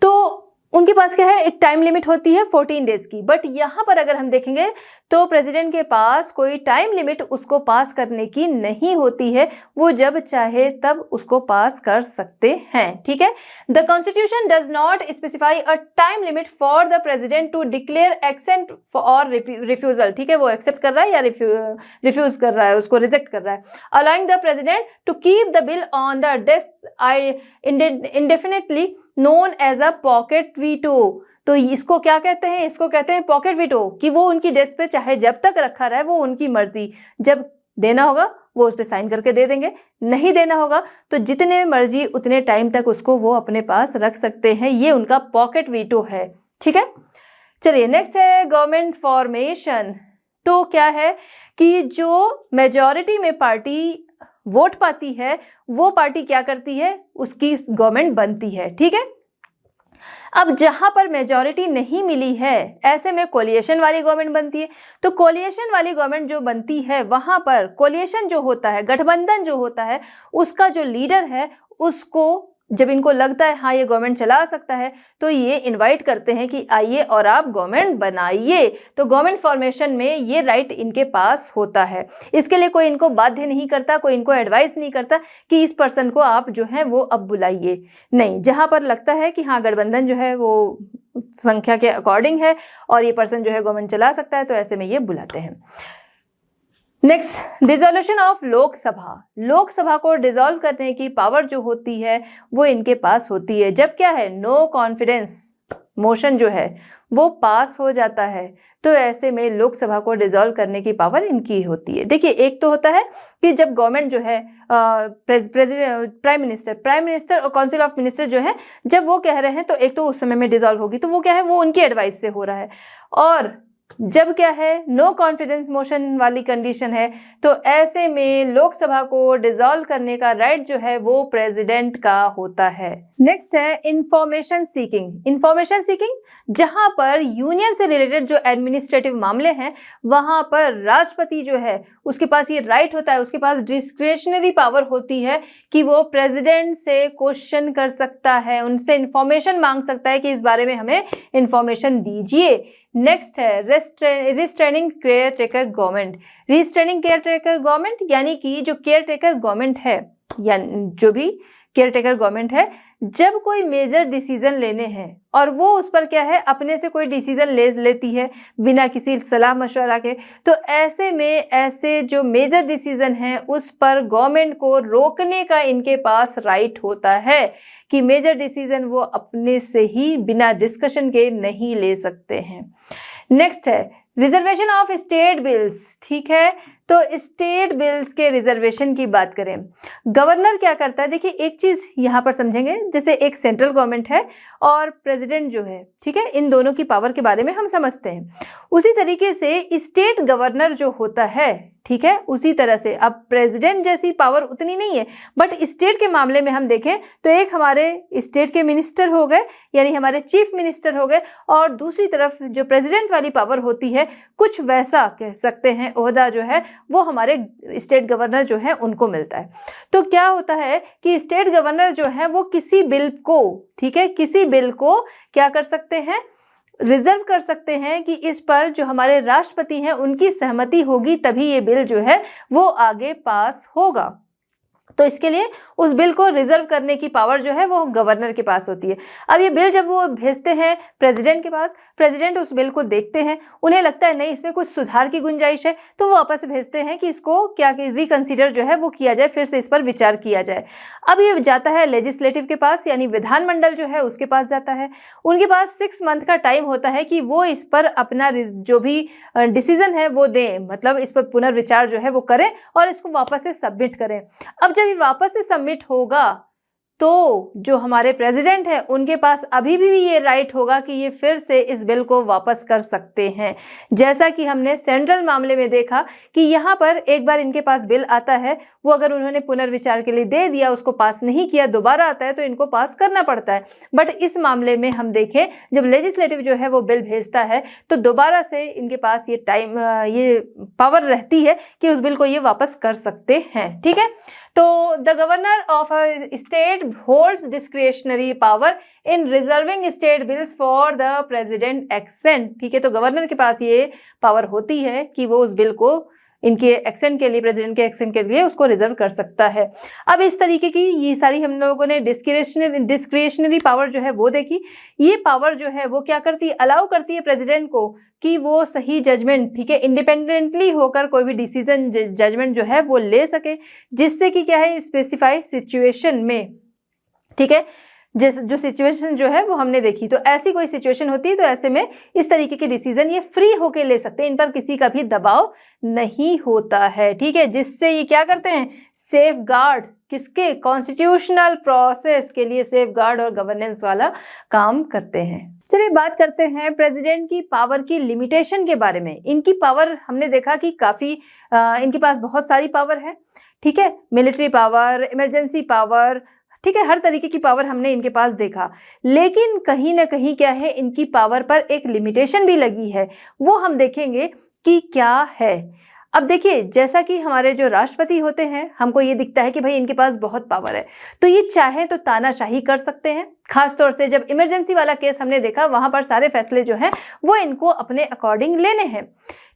तो उनके पास क्या है, एक टाइम लिमिट होती है 14 डेज की। बट यहाँ पर अगर हम देखेंगे तो प्रेसिडेंट के पास कोई टाइम लिमिट उसको पास करने की नहीं होती है, वो जब चाहे तब उसको पास कर सकते हैं। ठीक है, the constitution does not specify a time limit for the president to declare accept और रिफ्यूजल। ठीक है, वो एक्सेप्ट कर रहा है या रिफ्यूज कर रहा है, उसको रिजेक्ट कर रहा है। Allowing the president to keep the bill on the desk indefinitely known as a pocket veto. तो इसको क्या कहते हैं, इसको कहते हैं पॉकेट वीटो, कि वो उनकी डेस्क पे चाहे जब तक रखा रहे, वो उनकी मर्जी, जब देना होगा वो उस पर साइन करके दे देंगे, नहीं देना होगा तो जितने मर्जी उतने टाइम तक उसको वो अपने पास रख सकते हैं। ये उनका पॉकेट वीटो है। ठीक है, चलिए नेक्स्ट है गवर्नमेंट फॉर्मेशन। तो क्या है कि जो मेजॉरिटी में पार्टी वोट पाती है वो पार्टी क्या करती है, उसकी गवर्नमेंट बनती है। ठीक है, अब जहां पर मेजॉरिटी नहीं मिली है ऐसे में कोलिएशन वाली गवर्नमेंट बनती है। तो कोलिएशन वाली गवर्नमेंट जो बनती है वहां पर कोलिएशन जो होता है, गठबंधन जो होता है, उसका जो लीडर है उसको जब इनको लगता है हाँ ये गवर्नमेंट चला सकता है तो ये इनवाइट करते हैं कि आइए और आप गवर्नमेंट बनाइए। तो गवर्नमेंट फॉर्मेशन में ये राइट इनके पास होता है। इसके लिए कोई इनको बाध्य नहीं करता, कोई इनको एडवाइस नहीं करता कि इस पर्सन को आप जो है वो अब बुलाइए, नहीं। जहां पर लगता है कि हाँ गठबंधन जो है वो संख्या के अकॉर्डिंग है और ये पर्सन जो है गवर्नमेंट चला सकता है, तो ऐसे में ये बुलाते हैं। Next, dissolution of Lok Sabha. Lok Sabha को डिसॉल्व करने की पावर जो होती है वो इनके पास होती है जब क्या है, नो कॉन्फिडेंस मोशन जो है वो पास हो जाता है तो ऐसे में लोकसभा को डिसॉल्व करने की पावर इनकी होती है। देखिए, एक तो होता है कि जब गवर्नमेंट जो है प्राइम मिनिस्टर और काउंसिल ऑफ मिनिस्टर जो है जब वो कह रहे हैं तो एक तो उस समय में डिसॉल्व होगी, तो वो क्या है, वो उनकी एडवाइस से हो रहा है। और जब क्या है, नो कॉन्फिडेंस मोशन वाली कंडीशन है तो ऐसे में लोकसभा को डिसॉल्व करने का राइट जो है वो प्रेसिडेंट का होता है। नेक्स्ट है इंफॉर्मेशन सीकिंग। इंफॉर्मेशन सीकिंग जहां पर यूनियन से रिलेटेड जो एडमिनिस्ट्रेटिव मामले हैं वहां पर राष्ट्रपति जो है उसके पास ये राइट होता है, उसके पास डिस्क्रिशनरी पावर होती है कि वो प्रेसिडेंट से क्वेश्चन कर सकता है, उनसे इंफॉर्मेशन मांग सकता है कि इस बारे में हमें इंफॉर्मेशन दीजिए। नेक्स्ट है restraining care taker government. Restraining care taker government यानी कि जो केयर टेकर गवर्नमेंट है या जो भी केयर टेकर गवर्नमेंट है, जब कोई मेजर डिसीजन लेने हैं और वो उस पर क्या है अपने से कोई डिसीजन लेती है बिना किसी सलाह मशवरा के, तो ऐसे में ऐसे जो मेजर डिसीजन हैं उस पर गवर्नमेंट को रोकने का इनके पास राइट होता है कि मेजर डिसीजन वो अपने से ही बिना डिस्कशन के नहीं ले सकते हैं। नेक्स्ट है रिजर्वेशन ऑफ स्टेट बिल्स। ठीक है, तो स्टेट बिल्स के रिजर्वेशन की बात करें, गवर्नर क्या करता है, देखिए एक चीज यहां पर समझेंगे, जैसे एक सेंट्रल गवर्नमेंट है और प्रेसिडेंट जो है, ठीक है, इन दोनों की पावर के बारे में हम समझते हैं। उसी तरीके से स्टेट गवर्नर जो होता है, ठीक है, उसी तरह से अब प्रेसिडेंट जैसी पावर उतनी नहीं है, बट स्टेट के मामले में हम देखें तो एक हमारे स्टेट के मिनिस्टर हो गए यानी हमारे चीफ मिनिस्टर हो गए, और दूसरी तरफ जो प्रेसिडेंट वाली पावर होती है कुछ वैसा कह सकते हैं ओहदा जो है वो हमारे स्टेट गवर्नर जो है उनको मिलता है। तो क्या होता है कि स्टेट गवर्नर जो है वो किसी बिल को, ठीक है, किसी बिल को क्या कर सकते हैं, रिजर्व कर सकते हैं कि इस पर जो हमारे राष्ट्रपति हैं उनकी सहमति होगी तभी ये बिल जो है वो आगे पास होगा। तो इसके लिए उस बिल को रिजर्व करने की पावर जो है वो गवर्नर के पास होती है। अब ये बिल जब वो भेजते हैं प्रेसिडेंट के पास, प्रेसिडेंट उस बिल को देखते हैं, उन्हें लगता है नहीं इसमें कुछ सुधार की गुंजाइश है, तो वो वापस भेजते हैं कि इसको क्या रिकंसीडर जो है वो किया जाए, फिर से इस पर विचार किया जाए। अब ये जाता है लेजिस्लेटिव के पास यानी विधानमंडल जो है उसके पास जाता है। उनके पास 6 मंथ का टाइम होता है कि वो इस पर अपना जो भी डिसीजन है वो दें, मतलब इस पर पुनर्विचार जो है वो करें और इसको वापस से सबमिट करें। अब जब ये वापस से सबमिट होगा तो जो हमारे प्रेसिडेंट हैं उनके पास अभी भी ये राइट होगा कि ये फिर से इस बिल को वापस कर सकते हैं। जैसा कि हमने सेंट्रल मामले में देखा कि यहाँ पर एक बार इनके पास बिल आता है, वो अगर उन्होंने पुनर्विचार के लिए दे दिया, उसको पास नहीं किया, दोबारा आता है तो इनको पास करना पड़ता है। बट इस मामले में हम देखें जब लेजिस्लेटिव जो है वो बिल भेजता है तो दोबारा से इनके पास ये पावर रहती है कि उस बिल को ये वापस कर सकते हैं। ठीक है, तो the governor of a state holds discretionary power in reserving state bills for the president accent. ठीक है, तो गवर्नर के पास ये पावर होती है कि वो उस बिल को इनके एक्सेंट के लिए, प्रेसिडेंट के एक्सेंट के लिए उसको रिजर्व कर सकता है। अब इस तरीके की ये सारी हम लोगों ने डिस्क्रिशनरी पावर जो है वो देखी। ये पावर जो है वो क्या करती है, अलाउ करती है प्रेसिडेंट को कि वो सही जजमेंट, ठीक है, इंडिपेंडेंटली होकर कोई भी डिसीजन जजमेंट जो है वो ले सके, जिससे कि क्या है स्पेसिफाई सिचुएशन में, ठीक है, जो सिचुएशन जो है वो हमने देखी, तो ऐसी कोई सिचुएशन होती है तो ऐसे में इस तरीके के डिसीजन ये फ्री होके ले सकते हैं, इन पर किसी का भी दबाव नहीं होता है। ठीक है, जिससे ये क्या करते हैं, सेफ गार्ड, किसके, कॉन्स्टिट्यूशनल प्रोसेस के लिए सेफ गार्ड और गवर्नेंस वाला काम करते हैं। चलिए बात करते हैं प्रेसिडेंट की पावर की लिमिटेशन के बारे में। इनकी पावर हमने देखा कि काफ़ी इनके पास बहुत सारी पावर है। ठीक है, मिलिट्री पावर, इमरजेंसी पावर, ठीक है, हर तरीके की पावर हमने इनके पास देखा, लेकिन कहीं ना कहीं क्या है, इनकी पावर पर एक लिमिटेशन भी लगी है, वो हम देखेंगे कि क्या है। अब देखिए, जैसा कि हमारे जो राष्ट्रपति होते हैं, हमको ये दिखता है कि भाई इनके पास बहुत पावर है, तो ये चाहे तो तानाशाही कर सकते हैं। खासतौर से जब इमरजेंसी वाला केस हमने देखा, वहां पर सारे फैसले जो हैं वो इनको अपने अकॉर्डिंग लेने हैं।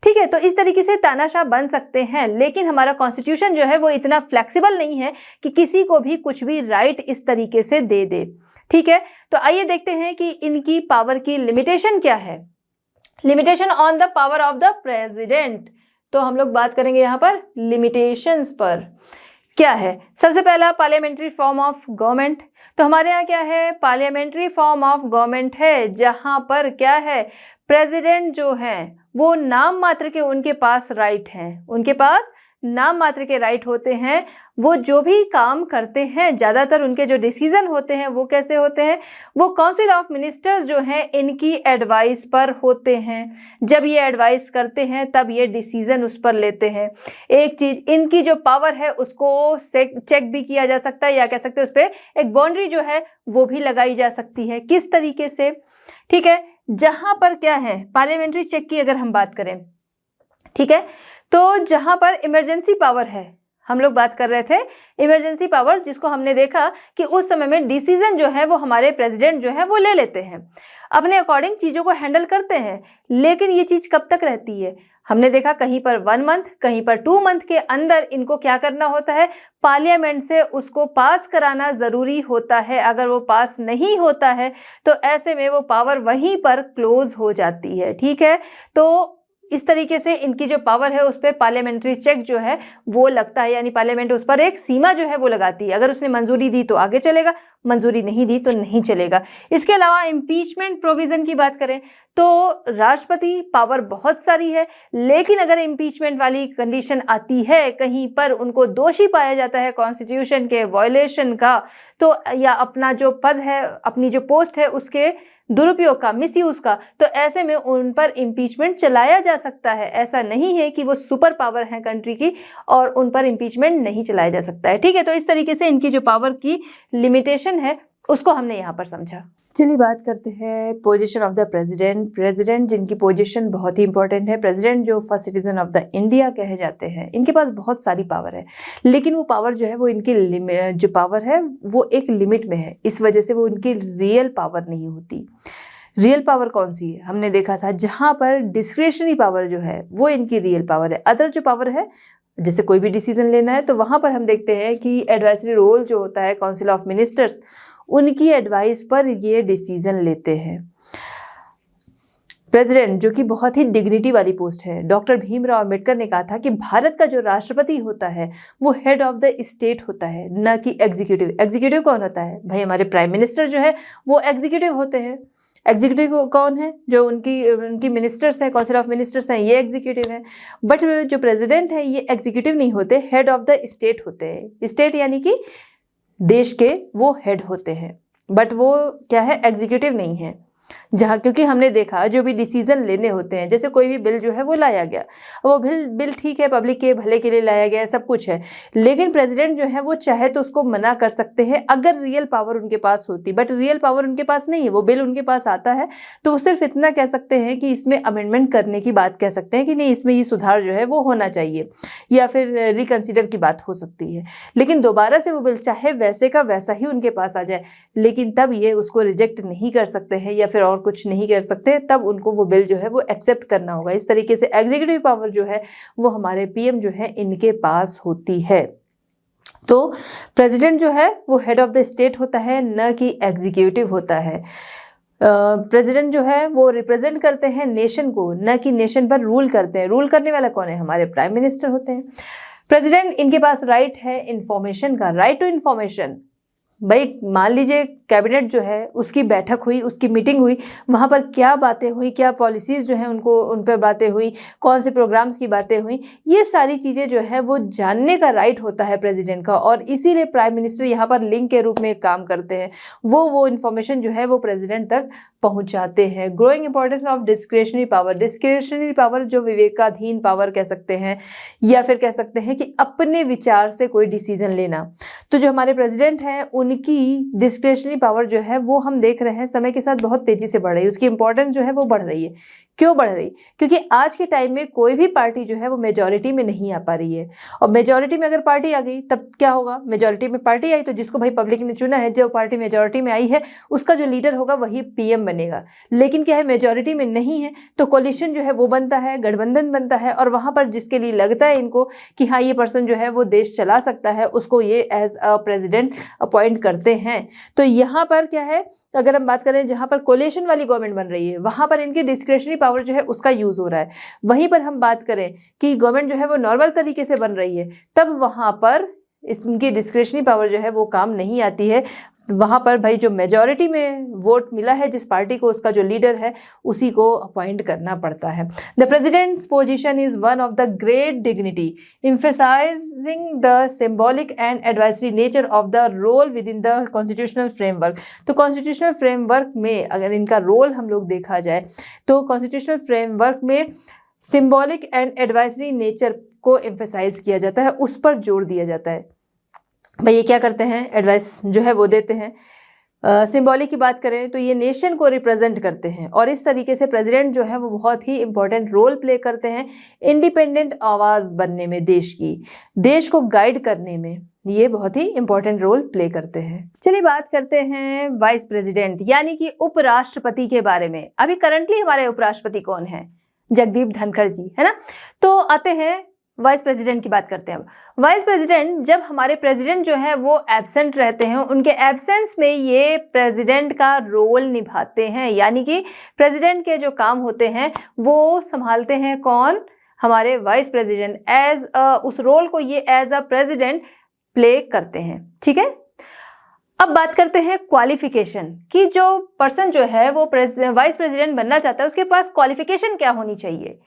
ठीक है, तो इस तरीके से तानाशाह बन सकते हैं, लेकिन हमारा कॉन्स्टिट्यूशन जो है वो इतना फ्लेक्सिबल नहीं है कि किसी को भी कुछ भी राइट इस तरीके से दे दे। ठीक है, तो आइए देखते हैं कि इनकी पावर की लिमिटेशन क्या है। Limitation on the power of the president, तो हम लोग बात करेंगे यहाँ पर लिमिटेशंस पर। क्या है? सबसे पहला पार्लियामेंट्री फॉर्म ऑफ गवर्नमेंट। तो हमारे यहाँ क्या है? पार्लियामेंट्री फॉर्म ऑफ गवर्नमेंट है, जहां पर क्या है, प्रेसिडेंट जो है वो नाम मात्र के उनके पास राइट हैं, उनके पास नाम मात्र के राइट होते हैं। वो जो भी काम करते हैं, ज़्यादातर उनके जो डिसीजन होते हैं वो कैसे होते हैं, वो काउंसिल ऑफ मिनिस्टर्स जो हैं इनकी एडवाइस पर होते हैं। जब ये एडवाइस करते हैं तब ये डिसीजन उस पर लेते हैं। एक चीज़, इनकी जो पावर है उसको चेक भी किया जा सकता है, या कह सकते हैं उस पर एक बाउंड्री जो है वो भी लगाई जा सकती है। किस तरीके से? ठीक है, जहां पर क्या है, पार्लियामेंट्री चेक की अगर हम बात करें, ठीक है, तो जहां पर इमरजेंसी पावर है, हम लोग बात कर रहे थे इमरजेंसी पावर, जिसको हमने देखा कि उस समय में डिसीजन जो है वो हमारे प्रेसिडेंट जो है वो ले लेते हैं, अपने अकॉर्डिंग चीज़ों को हैंडल करते हैं। लेकिन ये चीज़ कब तक रहती है? हमने देखा कहीं पर 1 मंथ, कहीं पर 2 मंथ के अंदर इनको क्या करना होता है, पार्लियामेंट से उसको पास कराना ज़रूरी होता है। अगर वो पास नहीं होता है तो ऐसे में वो पावर वहीं पर क्लोज हो जाती है। ठीक है, तो इस तरीके से इनकी जो पावर है उस पर पार्लियामेंट्री चेक जो है वो लगता है, यानी पार्लियामेंट उस पर एक सीमा जो है वो लगाती है। अगर उसने मंजूरी दी तो आगे चलेगा, मंजूरी नहीं दी तो नहीं चलेगा। इसके अलावा इम्पीचमेंट प्रोविजन की बात करें तो राष्ट्रपति पावर बहुत सारी है, लेकिन अगर इम्पीचमेंट वाली कंडीशन आती है, कहीं पर उनको दोषी पाया जाता है कॉन्स्टिट्यूशन के वायलेशन का, तो या अपना जो पद है, अपनी जो पोस्ट है उसके दुरुपयोग का, मिसयूज का, तो ऐसे में उन पर इम्पीचमेंट चलाया जा सकता है। ऐसा नहीं है कि वो सुपर पावर है कंट्री की और उन पर इम्पीचमेंट नहीं चलाया जा सकता है। ठीक है, तो इस तरीके से इनकी जो पावर की लिमिटेशन है उसको हमने यहाँ पर समझा। चलिए बात करते हैं position of the president. President जिनकी पोजीशन बहुत ही इंपॉर्टेंट है, प्रेसिडेंट जो first citizen of the India कहे जाते हैं, इनके पास बहुत सारी पावर है, लेकिन वो पावर जो है वो इनकी जो पावर है वो एक लिमिट में है। इस वजह से वो उनकी रियल पावर नहीं होती। रियल पावर कौन सी है? हमने देखा था जहाँ पर डिस्क्रिशनरी पावर जो है वो इनकी रियल पावर है। अदर जो पावर है, जैसे कोई भी डिसीजन लेना है तो वहाँ पर हम देखते हैं कि एडवाइजरी रोल जो होता है काउंसिल ऑफ मिनिस्टर्स, उनकी एडवाइस पर ये डिसीजन लेते हैं। प्रेसिडेंट जो कि बहुत ही डिग्निटी वाली पोस्ट है, डॉक्टर भीमराव अंबेडकर ने कहा था कि भारत का जो राष्ट्रपति होता है वो हेड ऑफ द स्टेट होता है, न कि एग्जीक्यूटिव। एग्जीक्यूटिव कौन होता है भाई? हमारे प्राइम मिनिस्टर जो है वो एग्जीक्यूटिव होते हैं। एग्जीक्यूटिव कौन है? जो उनकी मिनिस्टर्स हैं, काउंसिल ऑफ मिनिस्टर्स हैं, ये एग्जीक्यूटिव है। बट जो प्रेसिडेंट है ये एग्जीक्यूटिव नहीं होते, हेड ऑफ द स्टेट होते हैं। स्टेट यानी कि देश के वो हेड होते हैं, बट वो क्या है, एग्जीक्यूटिव नहीं है। जहाँ क्योंकि हमने देखा जो भी डिसीजन लेने होते हैं, जैसे कोई भी बिल जो है वो लाया गया, वो बिल ठीक है, पब्लिक के भले के लिए लाया गया है, सब कुछ है, लेकिन प्रेसिडेंट जो है वो चाहे तो उसको मना कर सकते हैं अगर रियल पावर उनके पास होती। बट रियल पावर उनके पास नहीं है। वो बिल उनके पास आता है तो वो सिर्फ इतना कह सकते हैं कि इसमें अमेंडमेंट करने की बात कह सकते हैं कि नहीं, इसमें ये सुधार जो है वो होना चाहिए, या फिर रिकन्सिडर की बात हो सकती है। लेकिन दोबारा से वो बिल चाहे वैसे का वैसा ही उनके पास आ जाए, लेकिन तब ये उसको रिजेक्ट नहीं कर सकते हैं या फिर और कुछ नहीं कर सकते, तब उनको वो बिल जो है वो एक्सेप्ट करना होगा। इस तरीके से एग्जीक्यूटिव पावर जो है वो हमारे पीएम जो है इनके पास होती है। तो प्रेसिडेंट जो है वो हेड ऑफ द स्टेट होता है, न कि एग्जीक्यूटिव होता है। प्रेसिडेंट जो है वो रिप्रेजेंट करते हैं नेशन को, न कि नेशन पर रूल करते हैं। रूल करने वाला कौन है? हमारे प्राइम मिनिस्टर होते हैं। प्रेसिडेंट इनके पास राइट है इंफॉर्मेशन का, राइट टू इंफॉर्मेशन। भाई मान लीजिए कैबिनेट जो है उसकी बैठक हुई, उसकी मीटिंग हुई, वहाँ पर क्या बातें हुई, क्या पॉलिसीज़ जो हैं उनको उन पर बातें हुई, कौन से प्रोग्राम्स की बातें हुई, ये सारी चीज़ें जो है वो जानने का राइट होता है प्रेसिडेंट का। और इसीलिए प्राइम मिनिस्टर यहाँ पर लिंक के रूप में काम करते हैं। वो इन्फॉर्मेशन जो है वो प्रेसिडेंट तक पहुँचाते हैं। Growing importance of discretionary power. Discretionary power जो विवेकाधीन पावर कह सकते हैं, या फिर कह सकते हैं कि अपने विचार से कोई डिसीजन लेना। तो जो हमारे प्रेसिडेंट हैं उनकी डिस्क्रिशनरी पावर जो है वो हम देख रहे हैं समय के साथ बहुत तेजी से बढ़ रही है। उसकी इंपॉर्टेंस जो है वो बढ़ रही है। क्यों बढ़ रही? क्योंकि आज के टाइम में कोई भी पार्टी जो है वो मेजॉरिटी में नहीं आ पा रही है। और मेजॉरिटी में अगर पार्टी आ गई तब क्या होगा? मेजॉरिटी में पार्टी आई तो जिसको भाई पब्लिक ने चुना है, जो पार्टी मेजॉरिटी में आई है उसका जो लीडर होगा वही पीएम बनेगा। लेकिन क्या है, मेजॉरिटी में नहीं है तो कोलिशन जो है वो बनता है, गठबंधन बनता है, और वहाँ पर जिसके लिए लगता है इनको कि हाँ ये पर्सन जो है वो देश चला सकता है, उसको ये एज अ प्रेसिडेंट अपॉइंट करते हैं। तो यहाँ पर क्या है, अगर हम बात करें जहाँ पर कोलिशन वाली गवर्नमेंट बन रही है वहाँ पर इनकी डिस्क्रिशनरी पावर जो है उसका यूज़ हो रहा है। वहीं पर हम बात करें कि गवर्नमेंट जो है वो नॉर्मल तरीके से बन रही है, तब वहाँ पर इनकी डिस्क्रिशनरी पावर जो है वो काम नहीं आती है। वहाँ पर भाई जो मेजॉरिटी में वोट मिला है जिस पार्टी को, उसका जो लीडर है उसी को अपॉइंट करना पड़ता है। The president's position is one of the great dignity emphasizing the symbolic and advisory nature of the role within the constitutional framework। तो कॉन्स्टिट्यूशनल फ्रेमवर्क में अगर इनका रोल हम लोग देखा जाए तो कॉन्स्टिट्यूशनल फ्रेमवर्क में सिंबॉलिक एंड एडवाइजरी नेचर को एम्फेसाइज किया जाता है, उस पर जोर दिया जाता है। भाई ये क्या करते हैं, एडवाइस जो है वो देते हैं। सिंबॉलिक की बात करें तो ये नेशन को रिप्रेजेंट करते हैं और इस तरीके से प्रेसिडेंट जो है वो बहुत ही इंपॉर्टेंट रोल प्ले करते हैं इंडिपेंडेंट आवाज़ बनने में, देश की, देश को गाइड करने में ये बहुत ही इंपॉर्टेंट रोल प्ले करते हैं। चलिए बात करते हैं वाइस प्रेसिडेंट यानी कि उपराष्ट्रपति के बारे में। अभी करंटली हमारे उपराष्ट्रपति कौन है? जगदीप धनखड़ जी, है ना। तो आते हैं वाइस प्रेसिडेंट की बात करते हैं। वाइस प्रेसिडेंट, जब हमारे प्रेसिडेंट जो है वो एब्सेंट रहते हैं, उनके एब्सेंस में ये प्रेसिडेंट का रोल निभाते हैं, यानी कि प्रेसिडेंट के जो काम होते हैं वो संभालते हैं कौन? हमारे वाइस प्रेसिडेंट। उस रोल को ये एज अ प्रेसिडेंट प्ले करते हैं, ठीक है। अब बात करते हैं क्वालिफिकेशन कि जो पर्सन जो है वो वाइस प्रेसिडेंट बनना चाहता है उसके पास क्वालिफिकेशन क्या होनी चाहिए।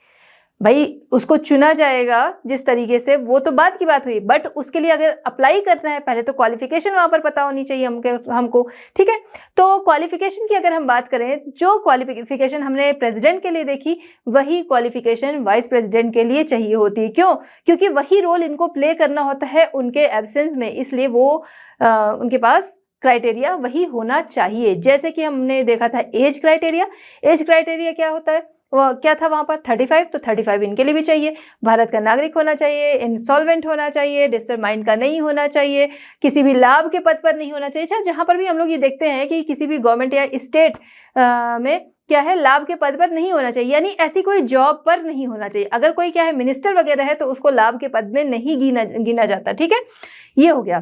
भाई उसको चुना जाएगा जिस तरीके से, वो तो बात की बात हुई, बट उसके लिए अगर अप्लाई करना है पहले तो क्वालिफिकेशन वहाँ पर पता होनी चाहिए हमको, ठीक है। तो क्वालिफिकेशन की अगर हम बात करें, जो क्वालिफिकेशन हमने प्रेसिडेंट के लिए देखी वही क्वालिफिकेशन वाइस प्रेसिडेंट के लिए चाहिए होती है। क्यों? क्योंकि वही रोल इनको प्ले करना होता है उनके एब्सेंस में, इसलिए वो उनके पास क्राइटेरिया वही होना चाहिए। जैसे कि हमने देखा था एज क्राइटेरिया। एज क्राइटेरिया क्या होता है, वो क्या था वहाँ पर 35, तो 35 इनके लिए भी चाहिए। भारत का नागरिक होना चाहिए, इंसॉल्वेंट होना चाहिए, डिस्टर्ब माइंड का नहीं होना चाहिए, किसी भी लाभ के पद पर नहीं होना चाहिए। अच्छा, जहाँ पर भी हम लोग ये देखते हैं कि किसी भी गवर्नमेंट या स्टेट में क्या है, लाभ के पद पर नहीं होना चाहिए, यानी ऐसी कोई जॉब पर नहीं होना चाहिए। अगर कोई क्या है मिनिस्टर वगैरह है तो उसको लाभ के पद में नहीं गिना जाता, ठीक है। ये हो गया।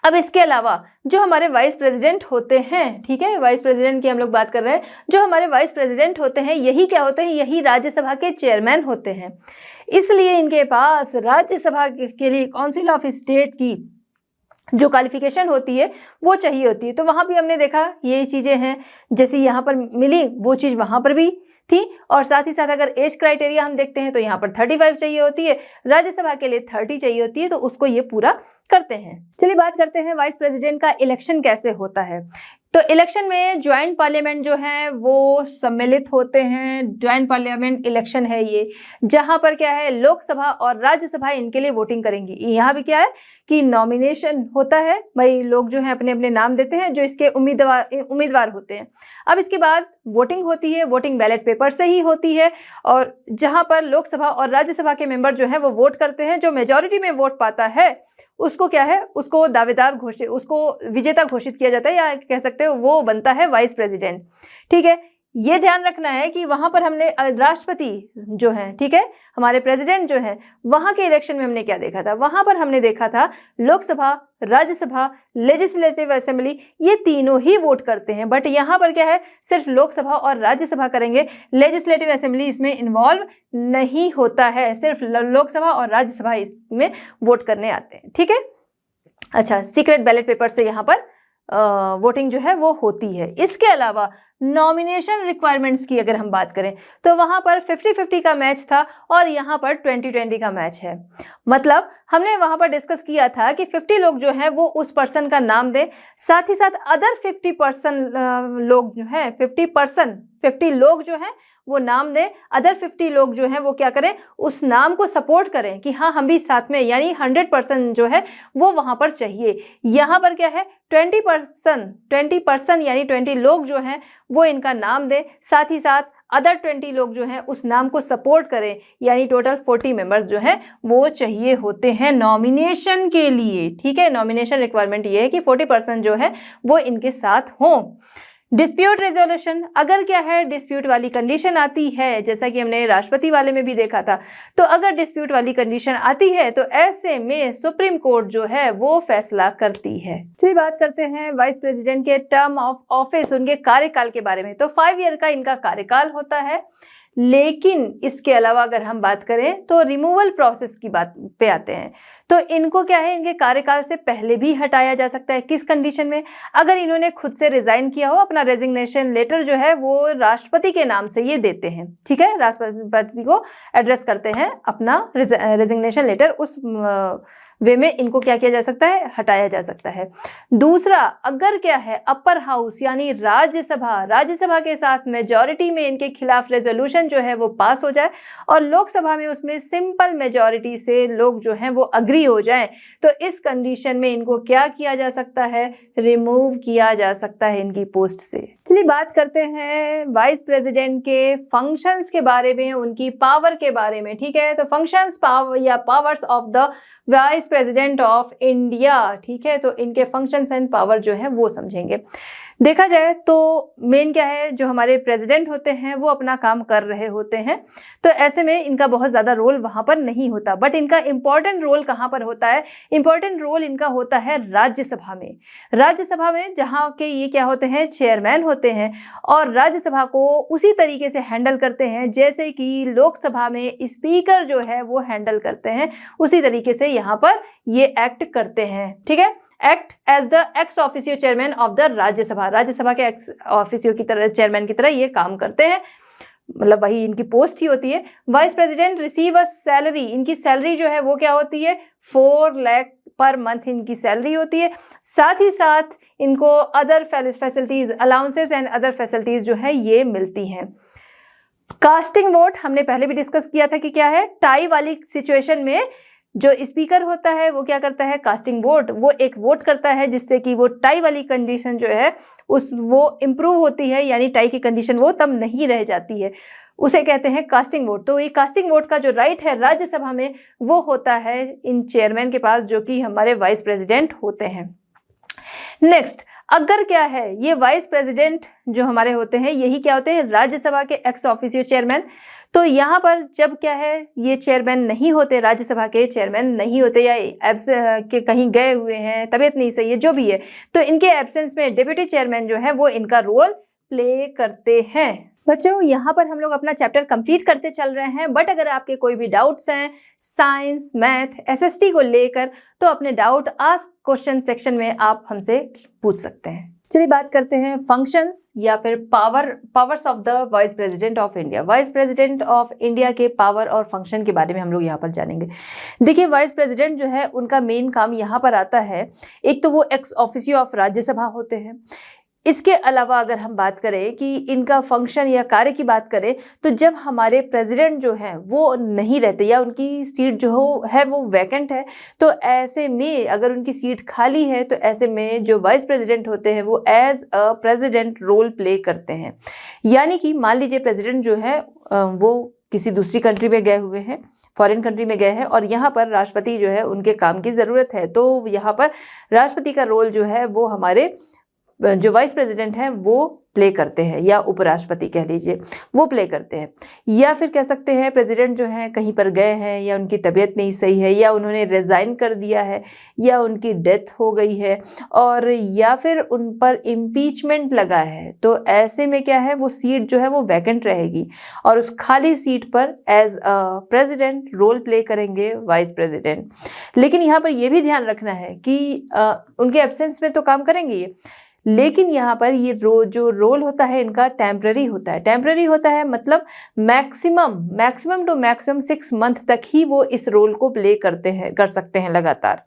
अब इसके अलावा जो हमारे वाइस प्रेसिडेंट होते हैं, ठीक है, वाइस प्रेसिडेंट की हम लोग बात कर रहे हैं, जो हमारे वाइस प्रेसिडेंट होते हैं यही क्या होते हैं, यही राज्यसभा के चेयरमैन होते हैं। इसलिए इनके पास राज्यसभा के लिए काउंसिल ऑफ स्टेट की जो क्वालिफिकेशन होती है वो चाहिए होती है। तो वहाँ भी हमने देखा यही चीज़ें हैं, जैसे यहाँ पर मिली वो चीज़ वहाँ पर भी थी। और साथ ही साथ अगर एज क्राइटेरिया हम देखते हैं तो यहाँ पर 35 चाहिए होती है, राज्यसभा के लिए 30 चाहिए होती है, तो उसको ये पूरा करते हैं। चलिए बात करते हैं वाइस प्रेसिडेंट का इलेक्शन कैसे होता है। तो इलेक्शन में ज्वाइंट पार्लियामेंट जो है वो सम्मिलित होते हैं। ज्वाइंट पार्लियामेंट इलेक्शन है ये, जहां पर क्या है लोकसभा और राज्यसभा इनके लिए वोटिंग करेंगी। यहाँ भी क्या है कि नॉमिनेशन होता है, भाई लोग जो है अपने अपने नाम देते हैं जो इसके उम्मीदवार होते हैं। अब इसके बाद वोटिंग होती है, वोटिंग बैलेट पेपर से ही होती है, और जहां पर लोकसभा और राज्यसभा के मेंबर जो है वो वोट करते हैं। जो मेजॉरिटी में वोट पाता है उसको क्या है, उसको दावेदार घोषित, उसको विजेता घोषित किया जाता है, या कह सकते हो वो बनता है वाइस प्रेसिडेंट, ठीक है। ये ध्यान रखना है कि वहां पर हमने राष्ट्रपति जो है, ठीक है, हमारे प्रेसिडेंट जो है, वहां के इलेक्शन में हमने क्या देखा था, वहां पर हमने देखा था लोकसभा, राज्यसभा, लेजिस्लेटिव असेंबली, ये तीनों ही वोट करते हैं। बट यहाँ पर क्या है, सिर्फ लोकसभा और राज्यसभा करेंगे, लेजिस्लेटिव असेंबली इसमें इन्वॉल्व नहीं होता है, सिर्फ लोकसभा और राज्यसभा इसमें वोट करने आते हैं, ठीक है। अच्छा, सीक्रेट बैलेट पेपर से यहाँ पर वोटिंग जो है वो होती है। इसके अलावा नॉमिनेशन रिक्वायरमेंट्स की अगर हम बात करें तो वहाँ पर 50-50 का मैच था और यहाँ पर 20-20 का मैच है। मतलब हमने वहाँ पर डिस्कस किया था कि 50 लोग जो हैं वो उस पर्सन का नाम दें, साथ ही साथ अदर 50% लोग जो हैं 50 लोग जो हैं वो नाम दें, अदर 50 लोग जो हैं वो क्या करें, उस नाम को सपोर्ट करें कि हाँ हम भी साथ में, यानी 100% जो है वो वहाँ पर चाहिए। यहाँ पर क्या है 20% यानी 20 लोग जो हैं वो इनका नाम दें, साथ ही साथ अदर 20 लोग जो हैं उस नाम को सपोर्ट करें, यानी टोटल 40 मेंबर्स जो हैं वो चाहिए होते हैं नॉमिनेशन के लिए, ठीक है। नॉमिनेशन रिक्वायरमेंट ये है कि 40% जो है वो इनके साथ हों। डिस्प्यूट रेजोल्यूशन, अगर क्या है डिस्प्यूट वाली कंडीशन आती है, जैसा कि हमने राष्ट्रपति वाले में भी देखा था, तो अगर डिस्प्यूट वाली कंडीशन आती है तो ऐसे में सुप्रीम कोर्ट जो है वो फैसला करती है। चलिए बात करते हैं वाइस प्रेसिडेंट के टर्म ऑफ ऑफिस, उनके कार्यकाल के बारे में। तो 5 ईयर का इनका कार्यकाल होता है, लेकिन इसके अलावा अगर हम बात करें तो रिमूवल प्रोसेस की बात पे आते हैं, तो इनको क्या है, इनके कार्यकाल से पहले भी हटाया जा सकता है। किस कंडीशन में? अगर इन्होंने खुद से रिजाइन किया हो, अपना रेजिग्नेशन लेटर जो है वो राष्ट्रपति के नाम से ये देते हैं, ठीक है, राष्ट्रपति को एड्रेस करते हैं अपना रेजिग्नेशन लेटर, उस वे में इनको क्या किया जा सकता है, हटाया जा सकता है। दूसरा, अगर क्या है, अपर हाउस यानी राज्यसभा के साथ मेजॉरिटी में इनके खिलाफ रेजोल्यूशन जो है वो पास हो जाए और लोकसभा में उसमें सिंपल मेजॉरिटी से लोग जो हैं वो अग्री हो जाएं, तो इस कंडीशन में इनको क्या किया जा सकता है, रिमूव किया जा सकता है इनकी पोस्ट से। चलिए बात करते हैं वाइस प्रेसिडेंट के फंक्शंस के बारे में, उनकी पावर के बारे में, ठीक है। तो फंक्शंस पावर या powers of the vice president of India, ठीक है, तो इनके फंक्शंस एंड पावर जो है वो समझेंगे। देखा जाए तो मेन क्या है, जो हमारे प्रेसिडेंट होते हैं वो अपना काम कर रहे होते हैं, तो ऐसे में इनका बहुत ज़्यादा रोल वहाँ पर नहीं होता, बट इनका इम्पॉर्टेंट रोल कहाँ पर होता है, इम्पॉर्टेंट रोल इनका होता है राज्यसभा में। राज्यसभा में जहाँ के ये क्या होते हैं, चेयरमैन होते हैं और राज्यसभा को उसी तरीके से हैंडल करते हैं जैसे कि लोकसभा में स्पीकर जो है वो हैंडल करते हैं, उसी तरीके से यहाँ पर ये एक्ट करते हैं, ठीक है। Act as the ex officio chairman of the Rajya Sabha के एक्स ऑफिसियो की तरह, चेयरमैन की तरह ये काम करते हैं, मतलब वही इनकी पोस्ट ही होती है। Vice president receive a salary, इनकी सैलरी जो है वो क्या होती है, 4 लाख पर मंथ इनकी सैलरी होती है। साथ ही साथ इनको other facilities, allowances and other facilities जो है ये मिलती हैं। कास्टिंग वोट हमने पहले भी डिस्कस किया था कि क्या है, टाई वाली सिचुएशन में जो स्पीकर होता है वो क्या करता है, कास्टिंग वोट, वो एक वोट करता है जिससे कि वो टाई वाली कंडीशन जो है वो इम्प्रूव होती है, यानी टाई की कंडीशन वो तब नहीं रह जाती है, उसे कहते हैं कास्टिंग वोट। तो ये कास्टिंग वोट का जो राइट है राज्यसभा में वो होता है इन चेयरमैन के पास, जो कि हमारे वाइस प्रेसिडेंट होते हैं। नेक्स्ट, अगर क्या है, ये वाइस प्रेसिडेंट जो हमारे होते हैं यही क्या होते हैं, राज्यसभा के एक्स ऑफिसियो चेयरमैन। तो यहाँ पर जब क्या है, ये चेयरमैन नहीं होते, राज्यसभा के चेयरमैन नहीं होते या के कहीं गए हुए हैं, तबीयत नहीं सही है, जो भी है, तो इनके एब्सेंस में डिप्टी चेयरमैन जो है वो इनका रोल प्ले करते हैं। बच्चों, यहाँ पर हम लोग अपना चैप्टर कंप्लीट करते चल रहे हैं, बट अगर आपके कोई भी डाउट्स हैं साइंस, मैथ, एसएसटी को लेकर, तो अपने डाउट आस्क क्वेश्चन सेक्शन में आप हमसे पूछ सकते हैं। चलिए बात करते हैं फंक्शंस या फिर powers of the vice president of India. Vice president of India के पावर और फंक्शन के बारे में हम लोग यहाँ पर जानेंगे। देखिए, वाइस प्रेसिडेंट जो है उनका मेन काम यहाँ पर आता है, एक तो वो एक्स ऑफिसियो ऑफ राज्यसभा होते हैं। इसके अलावा अगर हम बात करें कि इनका फंक्शन या कार्य की बात करें, तो जब हमारे प्रेसिडेंट जो हैं वो नहीं रहते या उनकी सीट जो है वो वैकेंट है, तो ऐसे में अगर उनकी सीट खाली है, तो ऐसे में जो वाइस प्रेसिडेंट होते हैं वो as a president role play करते हैं। यानी कि मान लीजिए प्रेसिडेंट जो है वो किसी दूसरी कंट्री में गए हुए हैं, फॉरेन कंट्री में गए हैं, और यहाँ पर राष्ट्रपति जो है उनके काम की ज़रूरत है, तो यहाँ पर राष्ट्रपति का रोल जो है वो हमारे जो वाइस प्रेसिडेंट हैं वो प्ले करते हैं, या उपराष्ट्रपति कह लीजिए, वो प्ले करते हैं। या फिर कह सकते हैं प्रेसिडेंट जो हैं कहीं पर गए हैं, या उनकी तबीयत नहीं सही है, या उन्होंने रिज़ाइन कर दिया है, या उनकी डेथ हो गई है, और या फिर उन पर इम्पीचमेंट लगा है, तो ऐसे में क्या है, वो सीट जो है वो वैकेंट रहेगी और उस खाली सीट पर as a president role play करेंगे वाइस प्रेसिडेंट। लेकिन यहाँ पर यह भी ध्यान रखना है कि उनके एब्सेंस में तो काम करेंगे ये, लेकिन यहाँ पर ये जो रोल होता है इनका टेम्पररी होता है। टेम्पररी होता है मतलब मैक्सिमम टू मैक्सिमम 6 मंथ तक ही वो इस रोल को प्ले कर सकते हैं लगातार।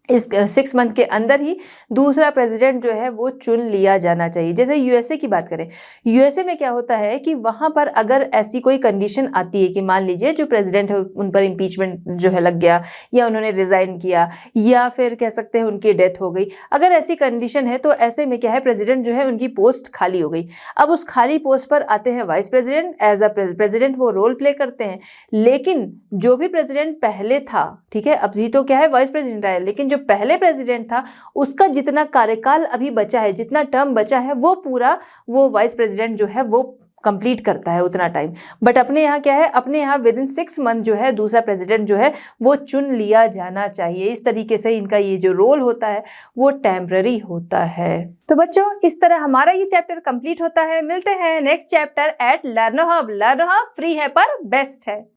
इस 6 मंथ के अंदर ही दूसरा प्रेसिडेंट जो है वो चुन लिया जाना चाहिए। जैसे यूएसए की बात करें, यूएसए में क्या होता है कि वहाँ पर अगर ऐसी कोई कंडीशन आती है कि मान लीजिए जो प्रेसिडेंट है उन पर इम्पीचमेंट जो है लग गया, या उन्होंने रिज़ाइन किया, या फिर कह सकते हैं उनकी डेथ हो गई, अगर ऐसी कंडीशन है तो ऐसे में क्या है, प्रेसिडेंट जो है उनकी पोस्ट खाली हो गई। अब उस खाली पोस्ट पर आते हैं vice president, as a president वो रोल प्ले करते हैं। लेकिन जो भी प्रेसिडेंट पहले था, ठीक है, अभी तो क्या है वाइस प्रेसिडेंट आया, लेकिन पहले प्रेसिडेंट था उसका जितना कार्यकाल अभी बचा है, जितना टर्म बचा है, वो पूरा वो वाइस प्रेसिडेंट जो है वो कंप्लीट करता है उतना टाइम। बट अपने यहाँ क्या है, अपने यहाँ विद इन 6 मंथ जो है दूसरा प्रेसिडेंट जो है वो चुन लिया जाना चाहिए। इस तरीके से इनका ये जो रोल होता है वो टेम्पररी होता है। तो बच्चों इस तरह हमारा ये चैप्टर कंप्लीट होता है। मिलते हैं next chapter at Learno Hub. Learno Hub free है पर बेस्ट है।